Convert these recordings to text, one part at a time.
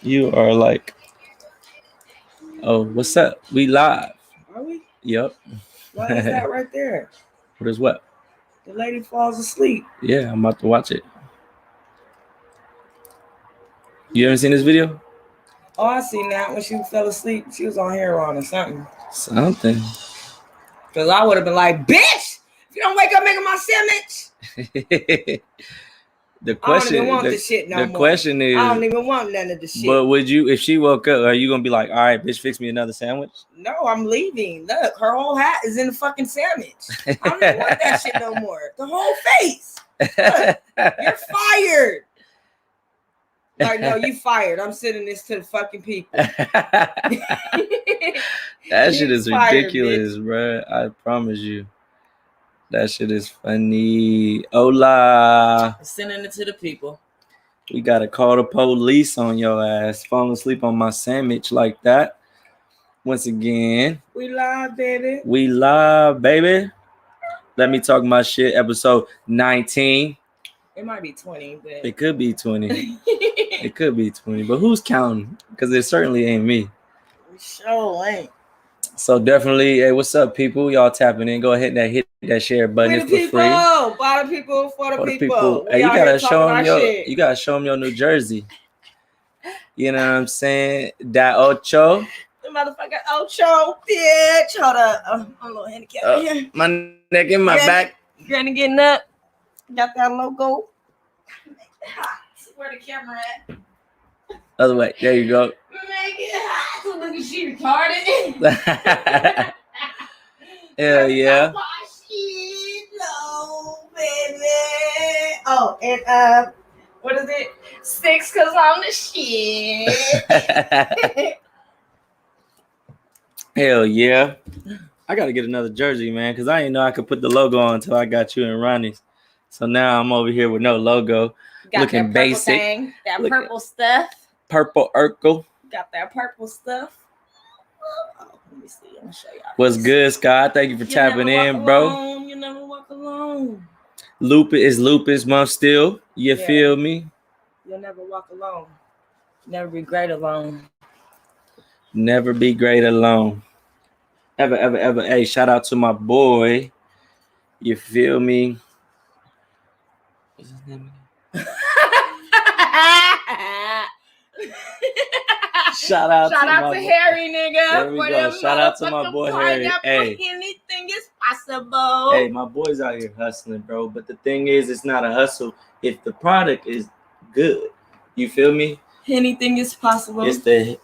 You are like, oh, what's up? We live. Are we? Yep. Why is that right there? What is what? The lady falls asleep. Yeah, I'm about to watch it. You haven't seen this video? Oh, I seen that when she fell asleep. She was on heroin or something. Something. Because I would have been like, bitch, if you don't wake up making my sandwich. The question, I don't even want this shit no more. The question is, I don't even want none of the shit. But would you, if she woke up, are you gonna be like, all right, bitch, fix me another sandwich? No, I'm leaving. Look, her whole hat is in the fucking sandwich. I don't even want that shit no more. The whole face. Look, you're fired. Like, no, you fired. I'm sending this to the fucking people. That shit is ridiculous, bro. I promise you. That shit is funny. Hola. Sending it to the people. We gotta call the police on your ass. Falling asleep on my sandwich like that. Once again. We live, baby. We live, baby. Let me talk my shit. Episode 19. It might be 20, but it could be 20. It could be 20. But who's counting? Because it certainly ain't me. We sure ain't. So definitely, hey, what's up, people? Y'all tapping in. Go ahead and hit that share button. It's for free. By the people, for the people. Hey, you gotta show them your New Jersey. You know what I'm saying? That Ocho. The motherfucker Ocho, bitch. Hold up. I'm a little handicapped here. My neck in my back. Granny getting up. Got that logo. Where the camera at? Other way. There you go. Make it hot. So look at she retarded. Hell yeah. No, baby. Oh, and what is it? 6 cause I'm the shit. Hell yeah. I gotta get another jersey, man, because I didn't know I could put the logo on until I got you and Ronnie's. So now I'm over here with no logo. Got looking that basic. Thing, that purple stuff. Purple Urkel. Got that purple stuff. Oh, let me see. I'm gonna show y'all. What's good, Scott? Thank you for tapping in, bro. You never walk alone. Lupus month still. You feel me? You'll never walk alone. Never be great alone. Never be great alone. Ever, ever, ever. Hey, shout out to my boy. You feel me? What's his name? Shout out to Harry, nigga. There we go. Shout out to my boy Harry. Hey, anything is possible. Hey, my boy's out here hustling, bro. But the thing is, it's not a hustle if the product is good. You feel me? Anything is possible. It's the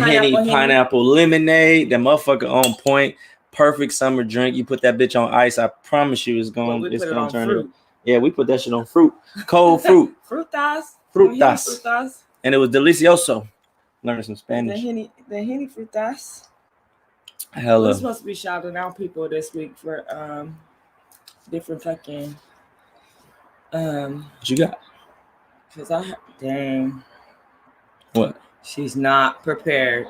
Henny pineapple lemonade. That motherfucker on point. Perfect summer drink. You put that bitch on ice. I promise you, it's gonna turn it. Yeah, we put that shit on fruit. Cold fruit. Frutas. And it was delicioso. Learning some Spanish. The Henny frutas. Hella. We're supposed to be shouting out people this week for different fucking what you got? Cause dang. What? She's not prepared.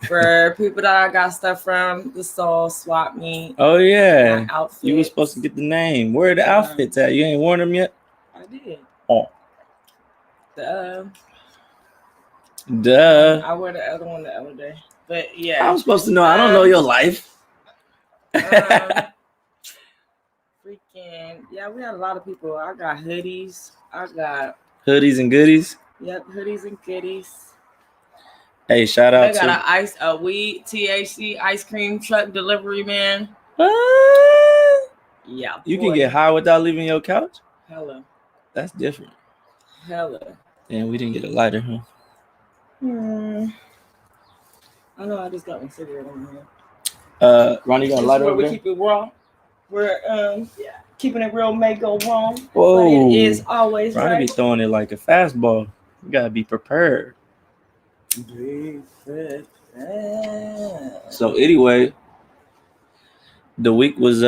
For people that I got stuff from the Soul Swap Meet. Oh yeah. You were supposed to get the name. Where are the outfits at? You ain't worn them yet? I did. Oh. Duh. I wore the other one the other day. But yeah. I'm supposed to know. I don't know your life. Freaking yeah, we had a lot of people. I got hoodies. I got hoodies and goodies. Yep, hoodies and goodies. Hey, shout out to a weed THC ice cream truck delivery man. Yeah. You can get high without leaving your couch? Hella. That's different. Hella. Damn, we didn't get a lighter, huh? I know I just got my cigarette on here. Ronnie got a lighter over there? We keep it raw. We're keeping it real may go wrong. Whoa. But it is always Ronnie right. be throwing it like a fastball. You gotta be prepared. So anyway, the week was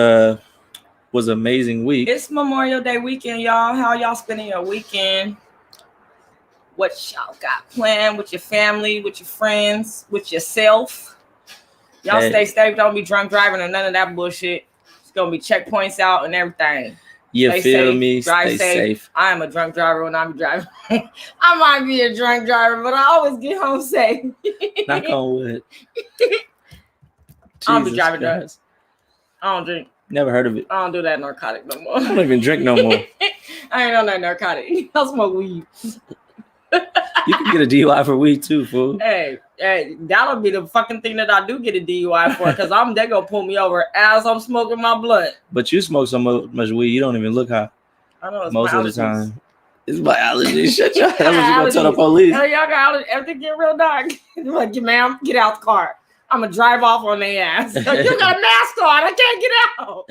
amazing week. It's Memorial Day weekend, y'all. How y'all spending your weekend? What y'all got planned with your family, with your friends, with yourself? Y'all stay safe. Don't be drunk driving or none of that bullshit. It's gonna be checkpoints out and everything. You Stay feel safe, me? drive Stay safe. safe. I am a drunk driver when I'm driving. I might be a drunk driver, but I always get home safe. Knock on wood. I don't be Jesus driving drunk. Christ. I don't drink. Never heard of it. I don't do that narcotic no more. I don't even drink no more. I ain't on that narcotic. I smoke weed. You can get a DUI for weed too, fool. Hey, that'll be the fucking thing that I do get a DUI for, because they gonna pull me over as I'm smoking my blunt. But you smoke so much weed, you don't even look high. I know it's Most my of the allergies. time. It's my allergies. Shut your ass. That's what you gonna tell the Allergies. police. Hell, y'all got allergies. Everything get real dark. Like, ma'am, get out the car. I'm gonna drive off on their ass. You got a mask on. I can't get out.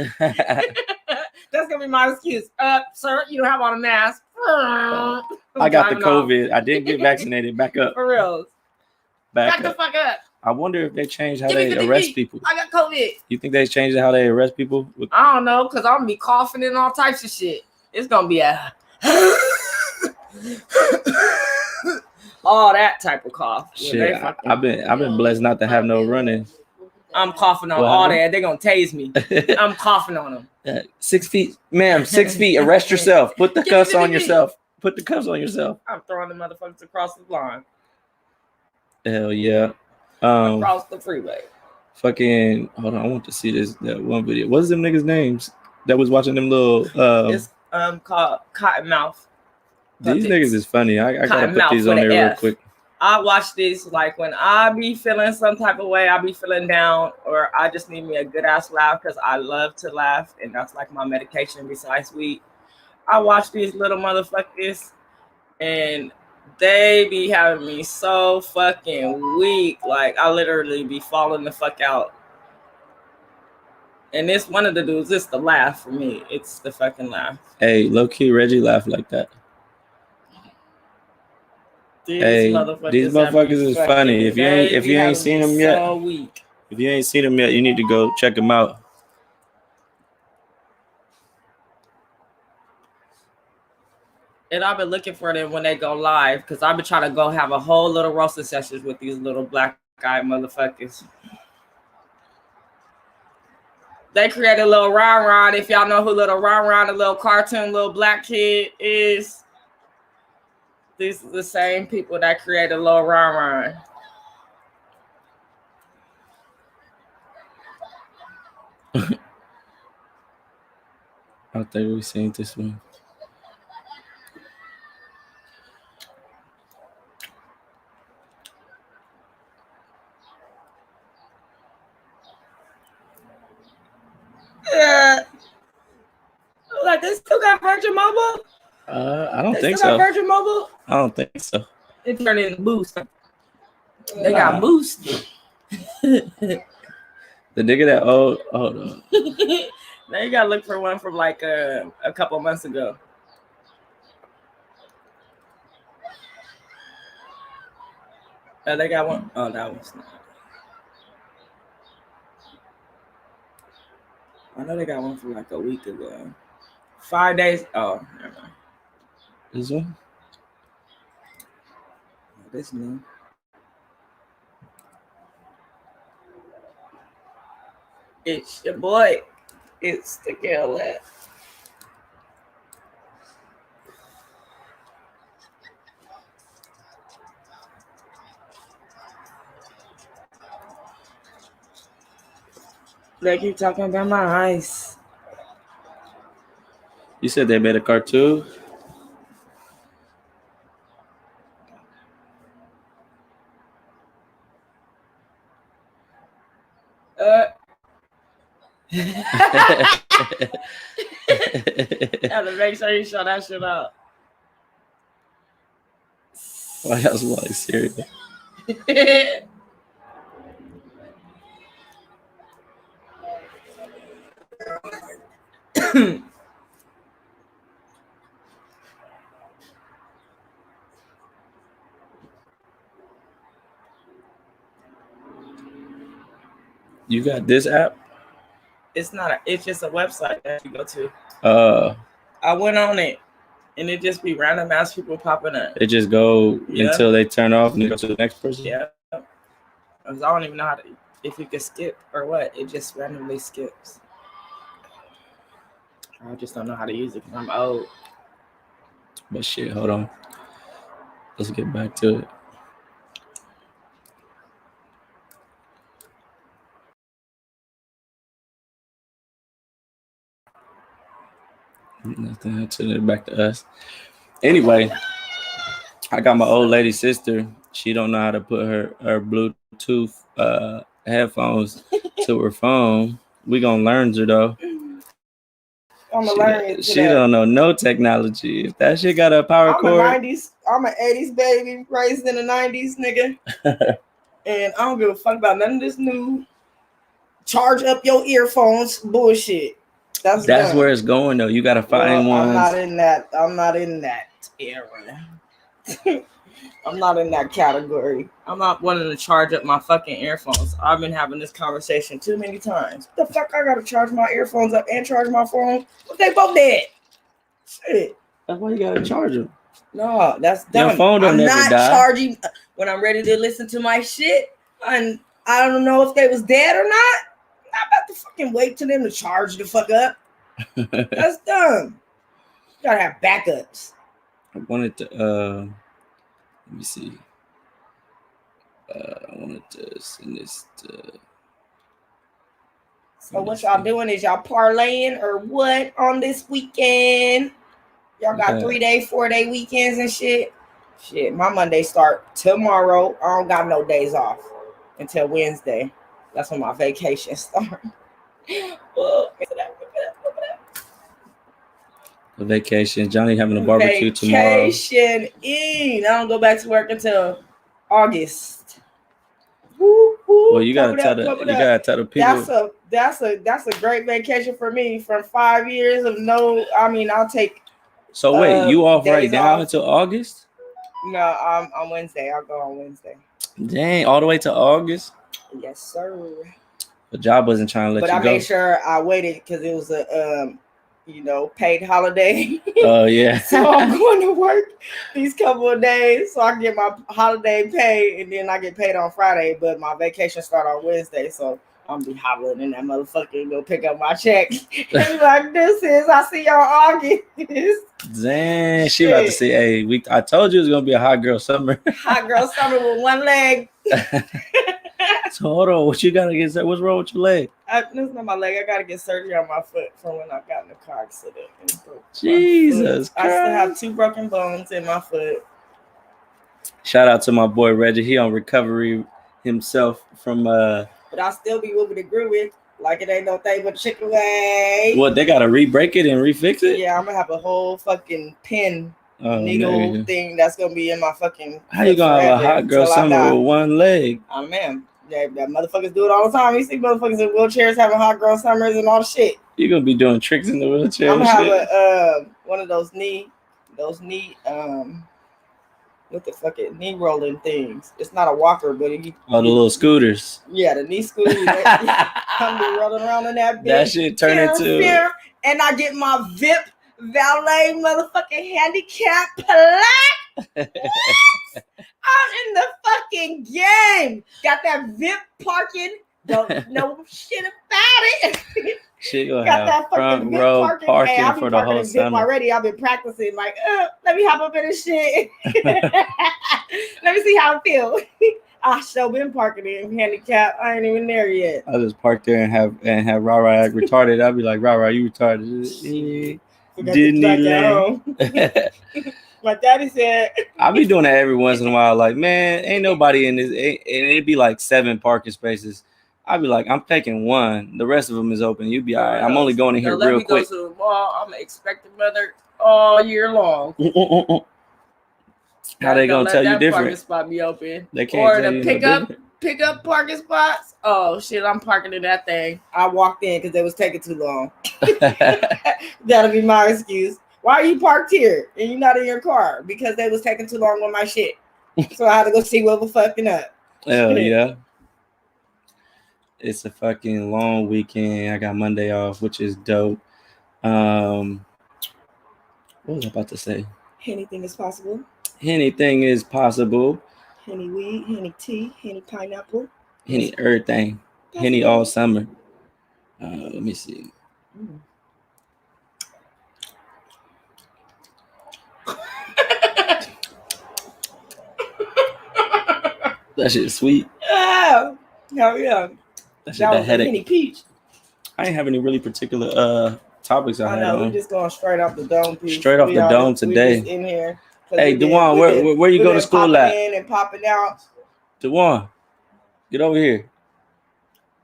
That's gonna be my excuse. Sir, you don't have on a mask. I got the COVID. I didn't get vaccinated. Back up. For real. Back the fuck up. I wonder if they changed how Give me they 50 arrest feet. people. I got COVID. You think they changed how they arrest people? I don't know, because I'm gonna be coughing and all types of shit. It's gonna be a all that type of cough. Shit, I've been blessed not to have no running. I'm coughing on all that. They're gonna tase me. I'm coughing on them. 6 feet, ma'am. 6 feet. Arrest yourself. Put the cuffs on yourself. Put the cuffs on yourself. I'm throwing the motherfuckers across the line. Hell yeah. Across the freeway. Fucking hold on. I want to see that one video. What's them niggas' names that was watching them little? It's called Cottonmouth. These niggas is funny. I gotta put these on there real quick. I watch these like when I be feeling some type of way, I be feeling down, or I just need me a good ass laugh, because I love to laugh, and that's like my medication besides weed. I watch these little motherfuckers, and they be having me so fucking weak. Like, I literally be falling the fuck out. And this one of the dudes, it's the laugh for me. It's the fucking laugh. Hey, low key, Reggie laughed like that. These motherfuckers is funny. If you ain't seen them yet, you need to go check them out. And I've been looking for them when they go live, because I've been trying to go have a whole little roasting sessions with these little black guy motherfuckers. They created a little Ron Ron. If y'all know who little Ron Ron, the little cartoon little black kid is, these are the same people that created little Ron Ron. I think we've seen this one. Yeah. Like, they still got Virgin Mobile? I don't think so. Virgin Mobile? I don't think so. They turned into Boost. They got Boost. The nigga that hold on. Now you gotta look for one from like a couple months ago. They got one. Oh, that one's not. I know they got one from like a week ago. 5 days. Oh, never mind. This one? This new. It's your boy. It's the girl that. They keep talking about my eyes. You said they made a cartoon? Have to make sure you show that shit up. Why else was I serious? You got this app? It's not. It's just a website that you go to. I went on it, and it just be random ass people popping up. It just go until they turn off and go to the next person. Yeah. Because I don't even know how to. If you can skip or what, it just randomly skips. I just don't know how to use it because I'm old. But shit, hold on. Let's get back to it. Nothing to it, back to us. Anyway, I got my old lady sister. She don't know how to put her Bluetooth headphones to her phone. We gonna learn her though. I'm gonna learn it. She don't know no technology. If that shit got a power cord. I'm an 80s baby, raised in the 90s, nigga. And I don't give a fuck about none of this new charge up your earphones bullshit. That's where it's going though. You gotta find one. I'm not in that era. I'm not in that category. I'm not wanting to charge up my fucking earphones. I've been having this conversation too many times. The fuck I gotta charge my earphones up and charge my phone? But they both dead. Shit. That's why you gotta charge them. No, that's dumb. Your phone don't never die. Charging when I'm ready to listen to my shit. And I don't know if they was dead or not. I'm about to fucking wait till them to charge the fuck up. That's dumb. You gotta have backups. I wanted to let me see. I wanted to send this to. So what y'all doing? Is y'all parlaying or what on this weekend? Y'all got 3-day, 4-day weekends and shit. Shit, my Monday start tomorrow. I don't got no days off until Wednesday. That's when my vacation starts. A vacation. Johnny having a barbecue tomorrow. Vacation in. I don't go back to work until August. Woo, woo, well, you gotta tell the people. That's a great vacation for me. From 5 years of no, I mean, I'll take. So wait, you off right now until August? No, on Wednesday. I'll go on Wednesday. Dang, all the way to August? Yes, sir. The job wasn't trying to let you go. But I made sure I waited because it was a paid holiday. Oh yeah. So I'm going to work these couple of days so I can get my holiday pay, and then I get paid on Friday. But my vacation start on Wednesday, so I'm gonna be hobbling in that motherfucker and go pick up my check. And like, I see y'all August. Dang, she about to say, hey, I told you it was gonna be a hot girl summer. Hot girl summer with one leg. So hold on, what you gotta get? What's wrong with your leg? That's not my leg. I gotta get surgery on my foot from when I got in the car accident. Jesus Christ. I still have 2 broken bones in my foot. Shout out to my boy Reggie. He on recovery himself from But I'll still be moving the groovy like it ain't no thing but chicken way. What, they gotta re-break it and refix it? Yeah, I'm gonna have a whole fucking pin needle thing that's gonna be in my fucking. How you gonna have a hot girl summer with one leg? Oh man, that motherfuckers do it all the time. You see motherfuckers in wheelchairs having hot girl summers and all the shit. You gonna be doing tricks in the wheelchair? I'm gonna have one of those knee what the fuck it knee rolling things. It's not a walker, but the little scooters. Yeah, the knee scooter. I'm be rolling around in that bitch. That shit turn into. And I get my VIP valet motherfucking handicap plaque. I'm in the fucking game. Got that VIP parking. Don't know shit about it. She gonna have front row parking for the whole summer. Already, I've been practicing. Like, let me hop up in this shit. Let me see how it feels. I sure been parking in handicap. I ain't even there yet. I just park there and have Rara act retarded. I'll be like, Rara, you retarded. Disneyland. My daddy said. I'll be doing that every once in a while. Like, man, ain't nobody in this. And it'd be like 7 parking spaces. I'd be like, I'm taking 1. The rest of them is open. You'd be all right. I'm only going in here real quick. Go to the mall. I'm an expected mother all year long. How they gonna tell you different? Parking spot be open. They can't tell you pick up parking spots. Oh shit, I'm parking in that thing. I walked in because they was taking too long. That'll be my excuse. Why are you parked here and you're not in your car? Because they was taking too long on my shit. So I had to go see what was fucking up. Hell yeah. It's a fucking long weekend. I got Monday off, which is dope. What was I about to say? Anything is possible. Anything is possible. Henny weed, Henny tea, Henny pineapple. Henny everything. Henny all summer. Let me see. That shit sweet. Oh, hell yeah. That shit That that was a headache. Henny Peach. I ain't have any really particular topics I I had know, we on. just going straight off the dome piece. Straight off We the all dome just- we today. just in here. Hey, Dewan, where you go to school popping at? in and popping out. Dewan, get over here.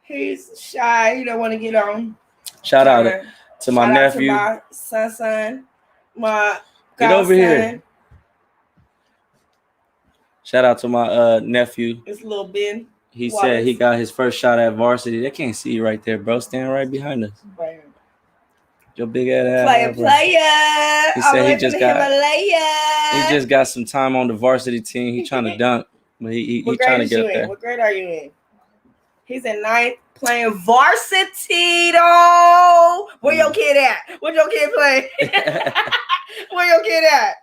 He's shy. He don't want to get on. Shout out to my Shout nephew. out to my son. My Get over godson. here. Shout out to my nephew. It's little Ben. He Wallace. said he got his first shot at varsity. They can't see you right there, bro. Stand right behind us. Right. Your big ass. Player. He said he just got some time on the varsity team. He trying to dunk, but he trying to get up there. What grade are you in? He's in 9th playing varsity though. Where your kid at? Where your kid play? Where your kid at?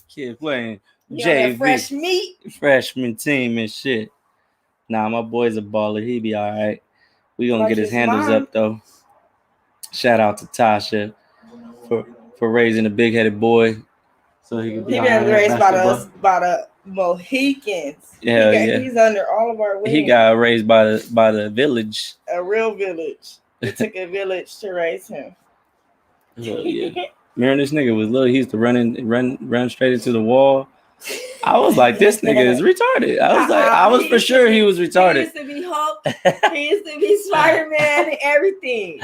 Kid playing JV. Fresh meat. Freshman team and shit. Nah, my boy's a baller. He be all right. We gonna get his handles up though. Shout out to Tasha for raising a big-headed boy, so he could be. He been raised by the Mohicans. Yeah. He's under all of our wings. He got raised by the village. A real village. It took a village to raise him. Oh, yeah. Remember this nigga was little. He used to run straight into the wall. I was like, this nigga is retarded. I was for sure he was retarded. He used to be Hulk. He used to be Spider-Man and everything.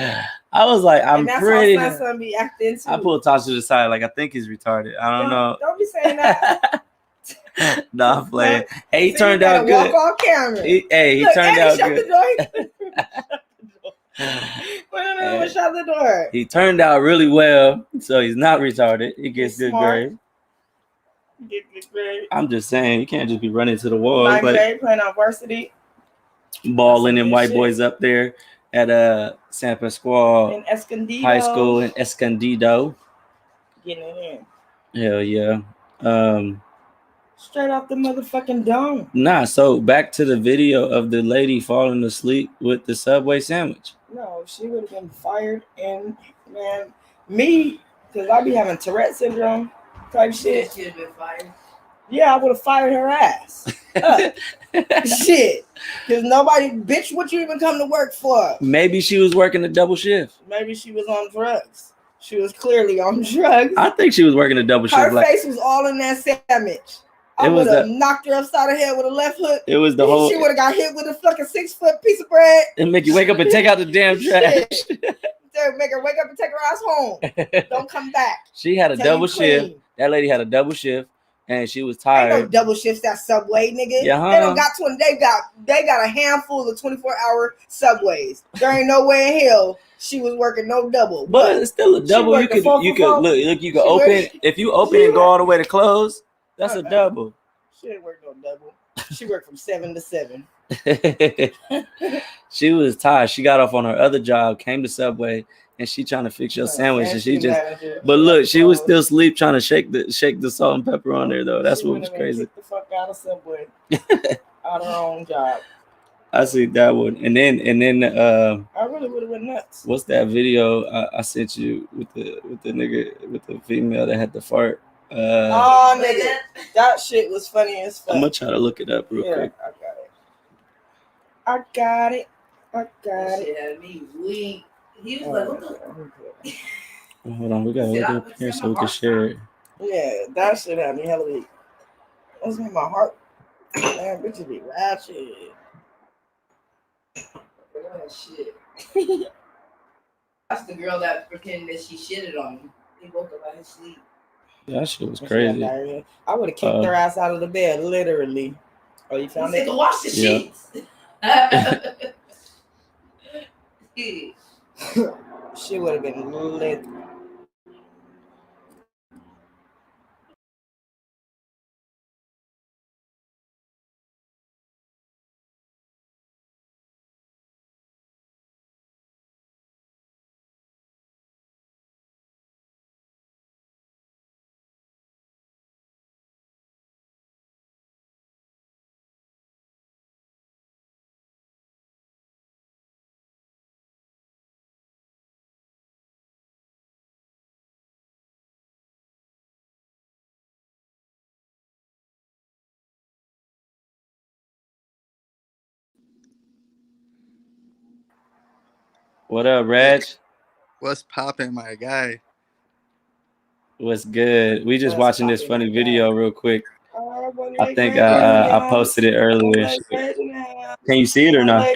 I was like, I'm pretty. That's how my son be acting too. I pulled Tasha to the side, like I think he's retarded. I don't know. Don't be saying that. Nah, I'm playing. Hey, he turned out good. Walk on camera. He turned out good. Shut the door. He turned out really well, so he's not retarded. He gets good grades. I'm just saying, you can't just be running to the wall. Like playing on varsity, balling and white boys up there at San Pasquale in Escondido High School in Escondido. Getting it in. Hell yeah. Straight off the motherfucking dome. Nah, so back to the video of the lady falling asleep with the Subway sandwich. No, she would have been fired, and man, me, because I be having Tourette syndrome type shit. She should have been fired. Yeah, I would have fired her ass. Shit. Because nobody, bitch, what you even come to work for? Maybe she was working a double shift. Maybe she was on drugs. She was clearly on drugs. I think she was working a double shift. Her face was all in that sandwich. I would have knocked her upside her head with a left hook. It was the whole. She would have got hit with a fucking 6-foot piece of bread. And make you wake up and take out the damn trash. Make her wake up and take her ass home. Don't come back. She had a double shift. That lady had a double shift, and she was tired. Ain't no double shifts at Subway, nigga. Yeah, They don't got 20. They got a handful of 24-hour Subways. There ain't no way in hell she was working no double. But it's still a double. You could look. You could open if you open and go all the way to close. That's a double. She didn't work no double. She worked from 7 to 7. She was tired. She got off on her other job, came to Subway, and she trying to fix your sandwich. And she just, but look, she was still asleep trying to shake the salt and pepper on there though. That's what was crazy. Kicked the fuck out of Subway. Out of her own job. I see that one, and then I really would have went nuts. What's that video I sent you with the nigga with the female that had the fart? Oh nigga, that shit was funny as fuck. I'm gonna try to look it up real quick. I got it. Shit had me weak. He was like, what the? Hold on, we gotta look up here so we can share it. Yeah, that shit had me hella weak. That's made my heart. Man, bitches be ratchet. Shit. That's the girl that pretended that she shitted on him. He woke up out his sleep. That shit was crazy. I would have kicked her ass out of the bed, literally. Oh, you found it? To wash the sheets. She would have been lit. What up, Reg? What's popping, my guy? What's good? We just watching this funny video real quick. I think I I posted it earlier. Can you see it or not?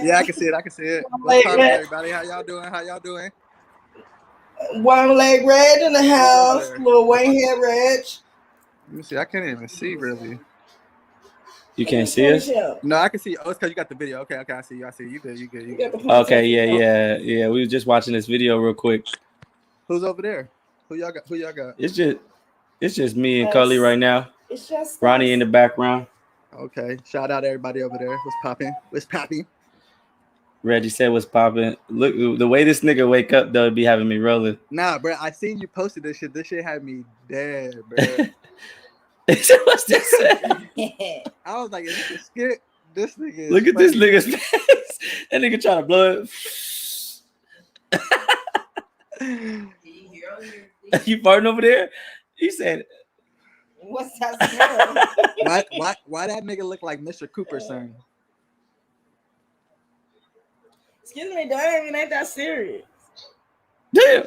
Yeah, I can see it. I can see it. What's popping, everybody? How y'all doing? How y'all doing? One leg Reg in the house. Little Wayne head Reg. Let me see. I can't even see really. You can't see us? No, I can see. Oh, it's because you got the video. Okay, I see you. I see you. You good. Okay, yeah. We were just watching this video real quick. Who's over there? Who y'all got? It's just me and Cully right now. It's just Ronnie in the background. Okay. Shout out everybody over there. What's popping? Reggie said what's popping. Look, the way this nigga wake up though, be having me rolling. Nah, bro. I seen you posted this shit. This shit had me dead, bro. What's this? I was like, is this a skit? This nigga is Look at this nigga's face. That nigga trying to blow it. You farting over there? He said, what's that smell? Why that nigga look like Mr. Cooper's son? Excuse me, that even ain't that serious. damn.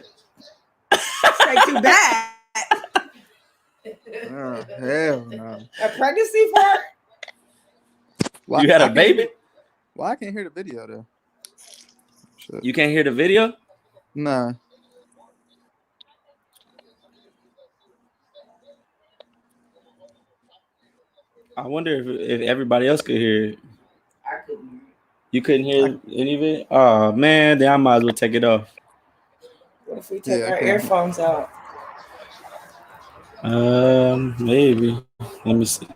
It's like too bad. Oh, hell no. A pregnancy part? Why, You had a baby? Why I can't hear the video though? Shit. You can't hear the video? Nah. I wonder if everybody else could hear it. I couldn't. You couldn't hear any of it? Oh man, then I might as well take it off. What if we take our earphones out? Maybe. Let me see.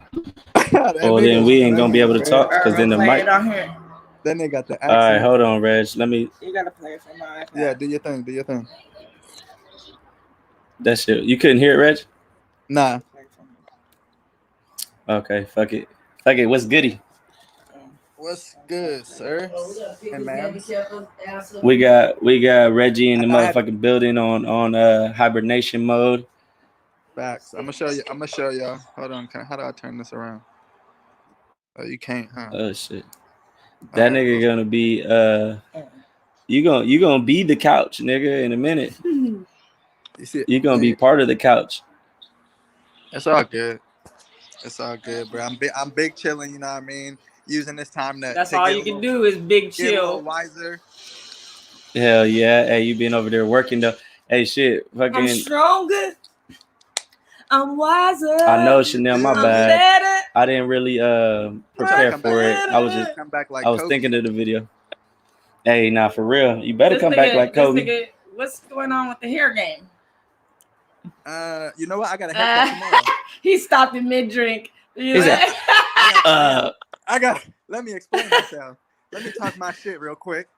Oh, then we ain't gonna be able to talk because then the Play mic. it on here. Then they got the All right, accent. hold on, Reg. Let me. You gotta play it from my iPad. Yeah, do your thing. That shit. You couldn't hear it, Reg? Nah. Okay, fuck it. What's goody? What's good, sir? And ma'am. We got Reggie in the motherfucking building on hibernation mode. Facts. I'm gonna show y'all. Hold on. How do I turn this around? Oh, you can't, huh? Oh shit. That nigga gonna be you gonna be the couch, nigga, in a minute. You see, You're gonna be part of the couch. It's all good. It's all good, bro. I'm big chilling. You know what I mean? Using this time to. That's all you can do is big Get a little chill. wiser. Hell yeah. Hey, you been over there working though. Hey shit. Fucking I'm stronger. I'm wiser. I know, Chanel, my I'm bad. better. I didn't really prepare Come for it. back. I was just Come back like I was Kobe. thinking of the video. Hey, nah, for real. You better come back like Kobe. What's going on with the hair game? You know what? I got a haircut tomorrow. He stopped in mid drink. Is that- Let me explain myself. Let me talk my shit real quick.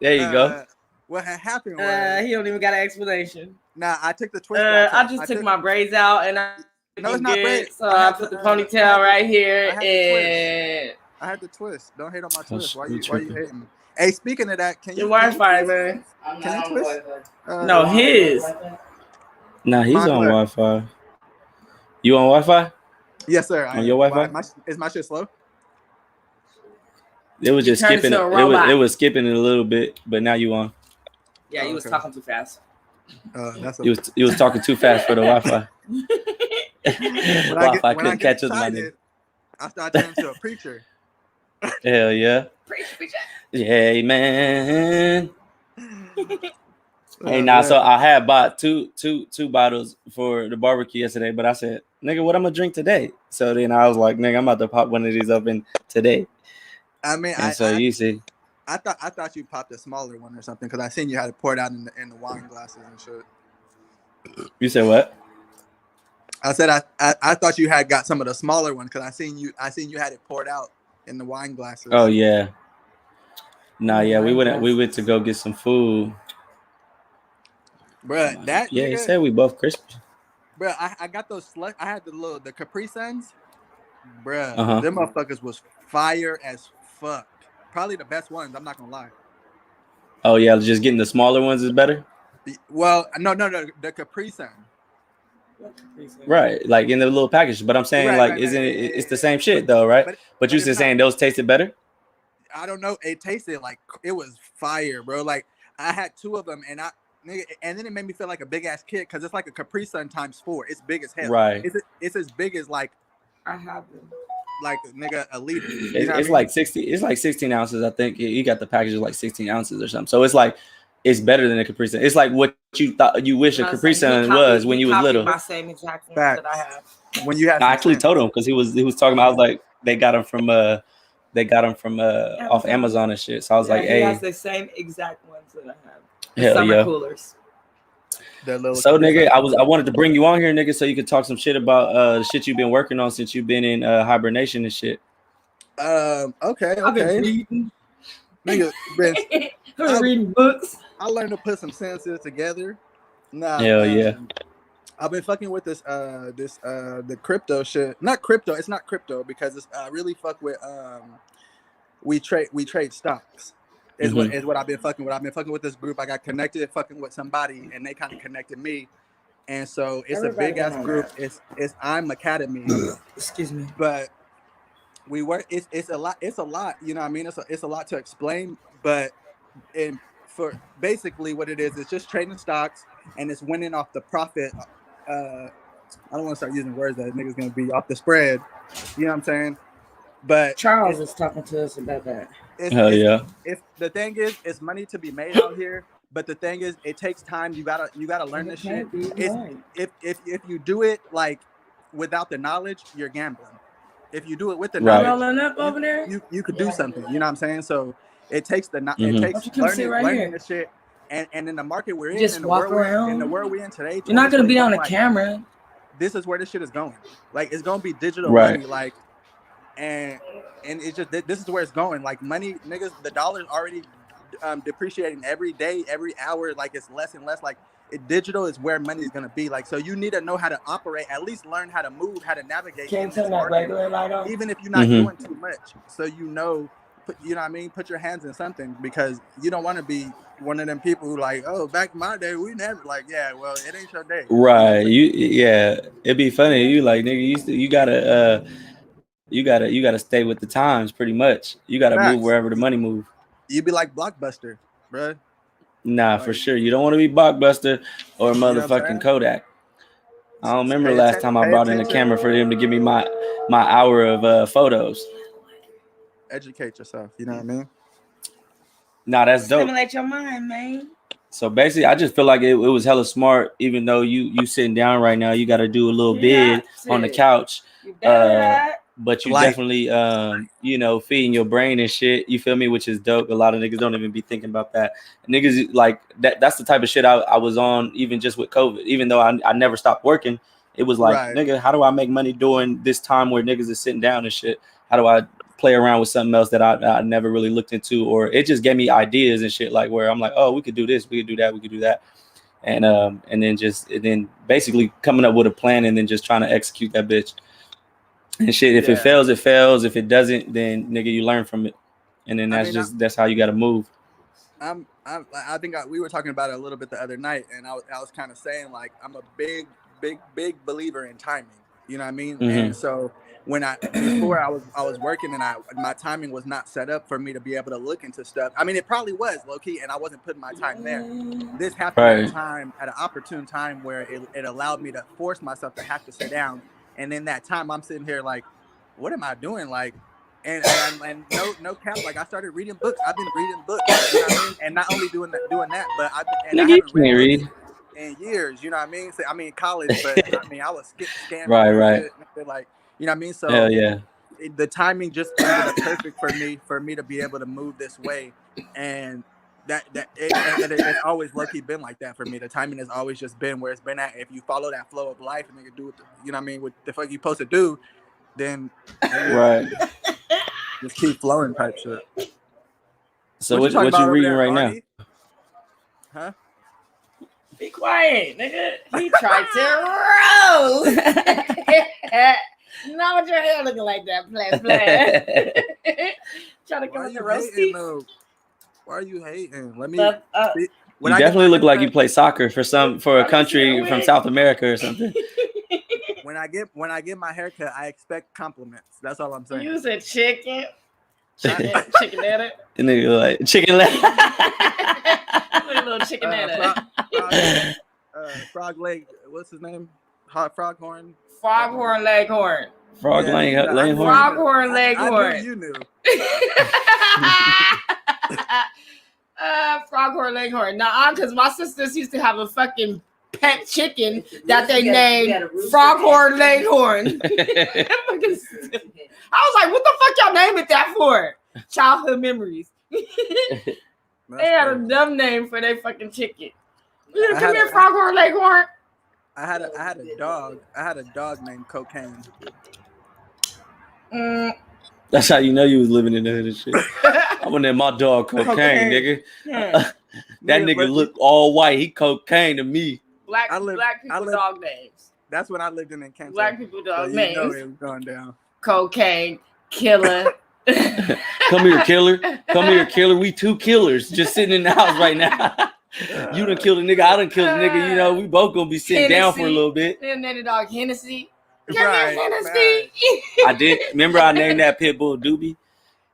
There you go. What had happened was he don't even got an explanation. nah, I took the twist. I just took my braids out and No, it's not braids. So I put the ponytail right here and I had the twist. Don't hate on my Oh, twist. Why you you tripping. hating? Hey, speaking of that, can your you Wi-Fi, man. Can you twist? No, his. Nah, he's Mine on what? Wi-Fi. You on Wi-Fi? Yes, sir. On your Wi-Fi? Is my shit slow? It was You just turned skipping it. into a robot. It was skipping it a little bit, but now you on. Yeah, he was Okay. talking too fast. That's a, You was talking too fast for the Wi-Fi. when Wi-Fi couldn't catch us, my nigga. excited, I started turning into a preacher. Hell yeah. Preach. Hey man. Hey, Uh, nah. yeah. So I had bought two bottles for the barbecue yesterday, but I said, nigga, what I'm gonna drink today? So then I was like, nigga, I'm about to pop one of these up in today. I mean, And so you see, I thought you popped a smaller one or something because I seen you had it poured out in the wine glasses and shit. you said what? I said I thought you had got some of the smaller ones because I seen you had it poured out in the wine glasses. Oh yeah. Nah, yeah, we went to go get some food. Bruh, that Yeah, he nigga, said we both crispy. bruh, I got those I had the Capri Suns. Bruh, Uh-huh. them motherfuckers was fire as fuck. Probably the best ones, I'm not gonna lie. Oh yeah, just getting the smaller ones is better. Well, no, the Capri Sun. Right, like in the little package. But I'm saying, Right, like, right, isn't right, it? yeah, It's the same shit though, right? But you it's just not. saying those tasted better. I don't know. It tasted like it was fire, bro. Like I had 2 of them, and and then it made me feel like a big ass kid because it's like a Capri Sun times 4. It's big as hell. Right. It's as big as like I have them. like nigga a liter. It's like 60. It's like 16 ounces. I think you got the package of like 16 ounces or something. So it's like it's better than a Capri Sun. It's like what you thought you wish a Capri Sun was when you was little. My same exact ones that I have. When you have, I actually told him because he was talking about. I was like, they got them from off Amazon and shit. So I was like, he hey, has the same exact ones that I have. The hell summer yeah. coolers. So nigga, I wanted to bring you on here, nigga, so you could talk some shit about the shit you've been working on since you've been in hibernation and shit. Okay. I've been reading. Nigga, I've been reading books. I learned to put some sentences together. Nah, hell yeah. I've been fucking with the crypto shit. Not crypto. It's not crypto because it's really fuck with we trade stocks. Is what I've been fucking with. I've been fucking with this group. I got connected fucking with somebody, and they kind of connected me. And so it's a big ass group. It's I'm Academy. Excuse me. But we work. It's a lot. It's a lot. You know what I mean? It's a lot to explain. But for basically what it is, it's just trading stocks, and it's winning off the profit. I don't want to start using words that niggas gonna be off the spread. You know what I'm saying? But Charles is talking to us about that. If the thing is, it's money to be made out here. But the thing is, it takes time. You gotta learn this shit. If you do it like without the knowledge, you're gambling. If you do it with the knowledge, you could do something. You know what I'm saying? So it takes it takes learning this shit. And in the market we're in, just walk around. In the world we're in today, you're not gonna be on a camera. This is where this shit is going. Like it's gonna be digital money. Like and it's just this is where it's going. Like money, niggas, the dollar's already depreciating every day, every hour. Like it's less and less. Like digital is where money is gonna be. Like so, you need to know how to operate. At least learn how to move, how to navigate. Can't turn that regular light on, even if you're not doing too much. So you know what I mean. Put your hands in something because you don't want to be one of them people who like, oh, back in my day, we never like, yeah, well, it ain't your day. Right. It'd be funny. You like, nigga, you gotta stay with the times pretty much. You gotta move wherever the money move. You be like Blockbuster, bruh. Nah, for sure. You don't want to be Blockbuster or motherfucking Kodak. I don't remember the last time I brought in a camera for them to give me my hour of photos. Educate yourself. You know what I mean? Nah, that's dope. Stimulate your mind, man. So basically, I just feel like it was hella smart. Even though you sitting down right now, you got to do a little bid on the couch. But you definitely, feeding your brain and shit. You feel me? Which is dope. A lot of niggas don't even be thinking about that. Niggas like that. That's the type of shit I was on, even just with COVID. Even though I never stopped working, it was like, nigga, how do I make money during this time where niggas is sitting down and shit? How do I play around with something else that I never really looked into, or it just gave me ideas and shit like where I'm like, oh, we could do this, we could do that, we could do that, and then basically coming up with a plan and then just trying to execute that bitch and shit. If it fails, it fails. If it doesn't, then nigga, you learn from it, and then that's how you got to move. I think we were talking about it a little bit the other night, and I was kind of saying like I'm a big believer in timing. You know what I mean? Mm-hmm. And so before I was working and my timing was not set up for me to be able to look into stuff. I mean, it probably was low key, and I wasn't putting my time there. This happened at an opportune time where it allowed me to force myself to have to sit down. And in that time, I'm sitting here like, what am I doing? Like, and no cap. Like I started reading books. I've been reading books, you know what I mean? And not only doing that, but I haven't read in years. You know what I mean? So, I mean, college, but I mean, I was scamming. Right. Like, you know what I mean? So hell yeah. The timing just ended up perfect for me to be able to move this way, and it's always lucky been like that for me. The timing has always just been where it's been at. If you follow that flow of life and you do what you know what I mean, what the fuck you supposed to do, then just keep flowing type shit. So what you reading right now? Huh? Be quiet, nigga. He tried to roast. Not with your hair looking like that, plan. Trying to come with the roasties. Why are you hating? Let me. You definitely look like you play soccer for a country from South America or something. When I get my haircut, I expect compliments. That's all I'm saying. You said chicken. Chicken daddy. And they like chicken. little chickenetta. Frog leg. What's his name? Froghorn. Foghorn Leghorn. Frog Leghorn. Foghorn Leghorn. I knew you knew. Foghorn Leghorn. Nah, because my sisters used to have a fucking pet chicken that they named Foghorn Leghorn. I was like, what the fuck y'all name it that for? Childhood memories. They had a dumb name for their fucking chicken. Come here, Foghorn Leghorn. I had a dog. I had a dog named Cocaine. That's how you know you was living in the hood and shit. I went in my dog cocaine, nigga. Yeah. That nigga look all white. He cocaine to me. Black people dog names. That's when I lived in Kansas. Black people dog so names. You know it was going down. Cocaine, killer. Come here, killer. Come here, killer. We two killers just sitting in the house right now. You done killed a nigga. I done killed a nigga. You know, we both gonna be sitting down for a little bit. Then named the dog Hennessy. Come Right, here, Hennessy. I did. Remember I named that pit bull Doobie?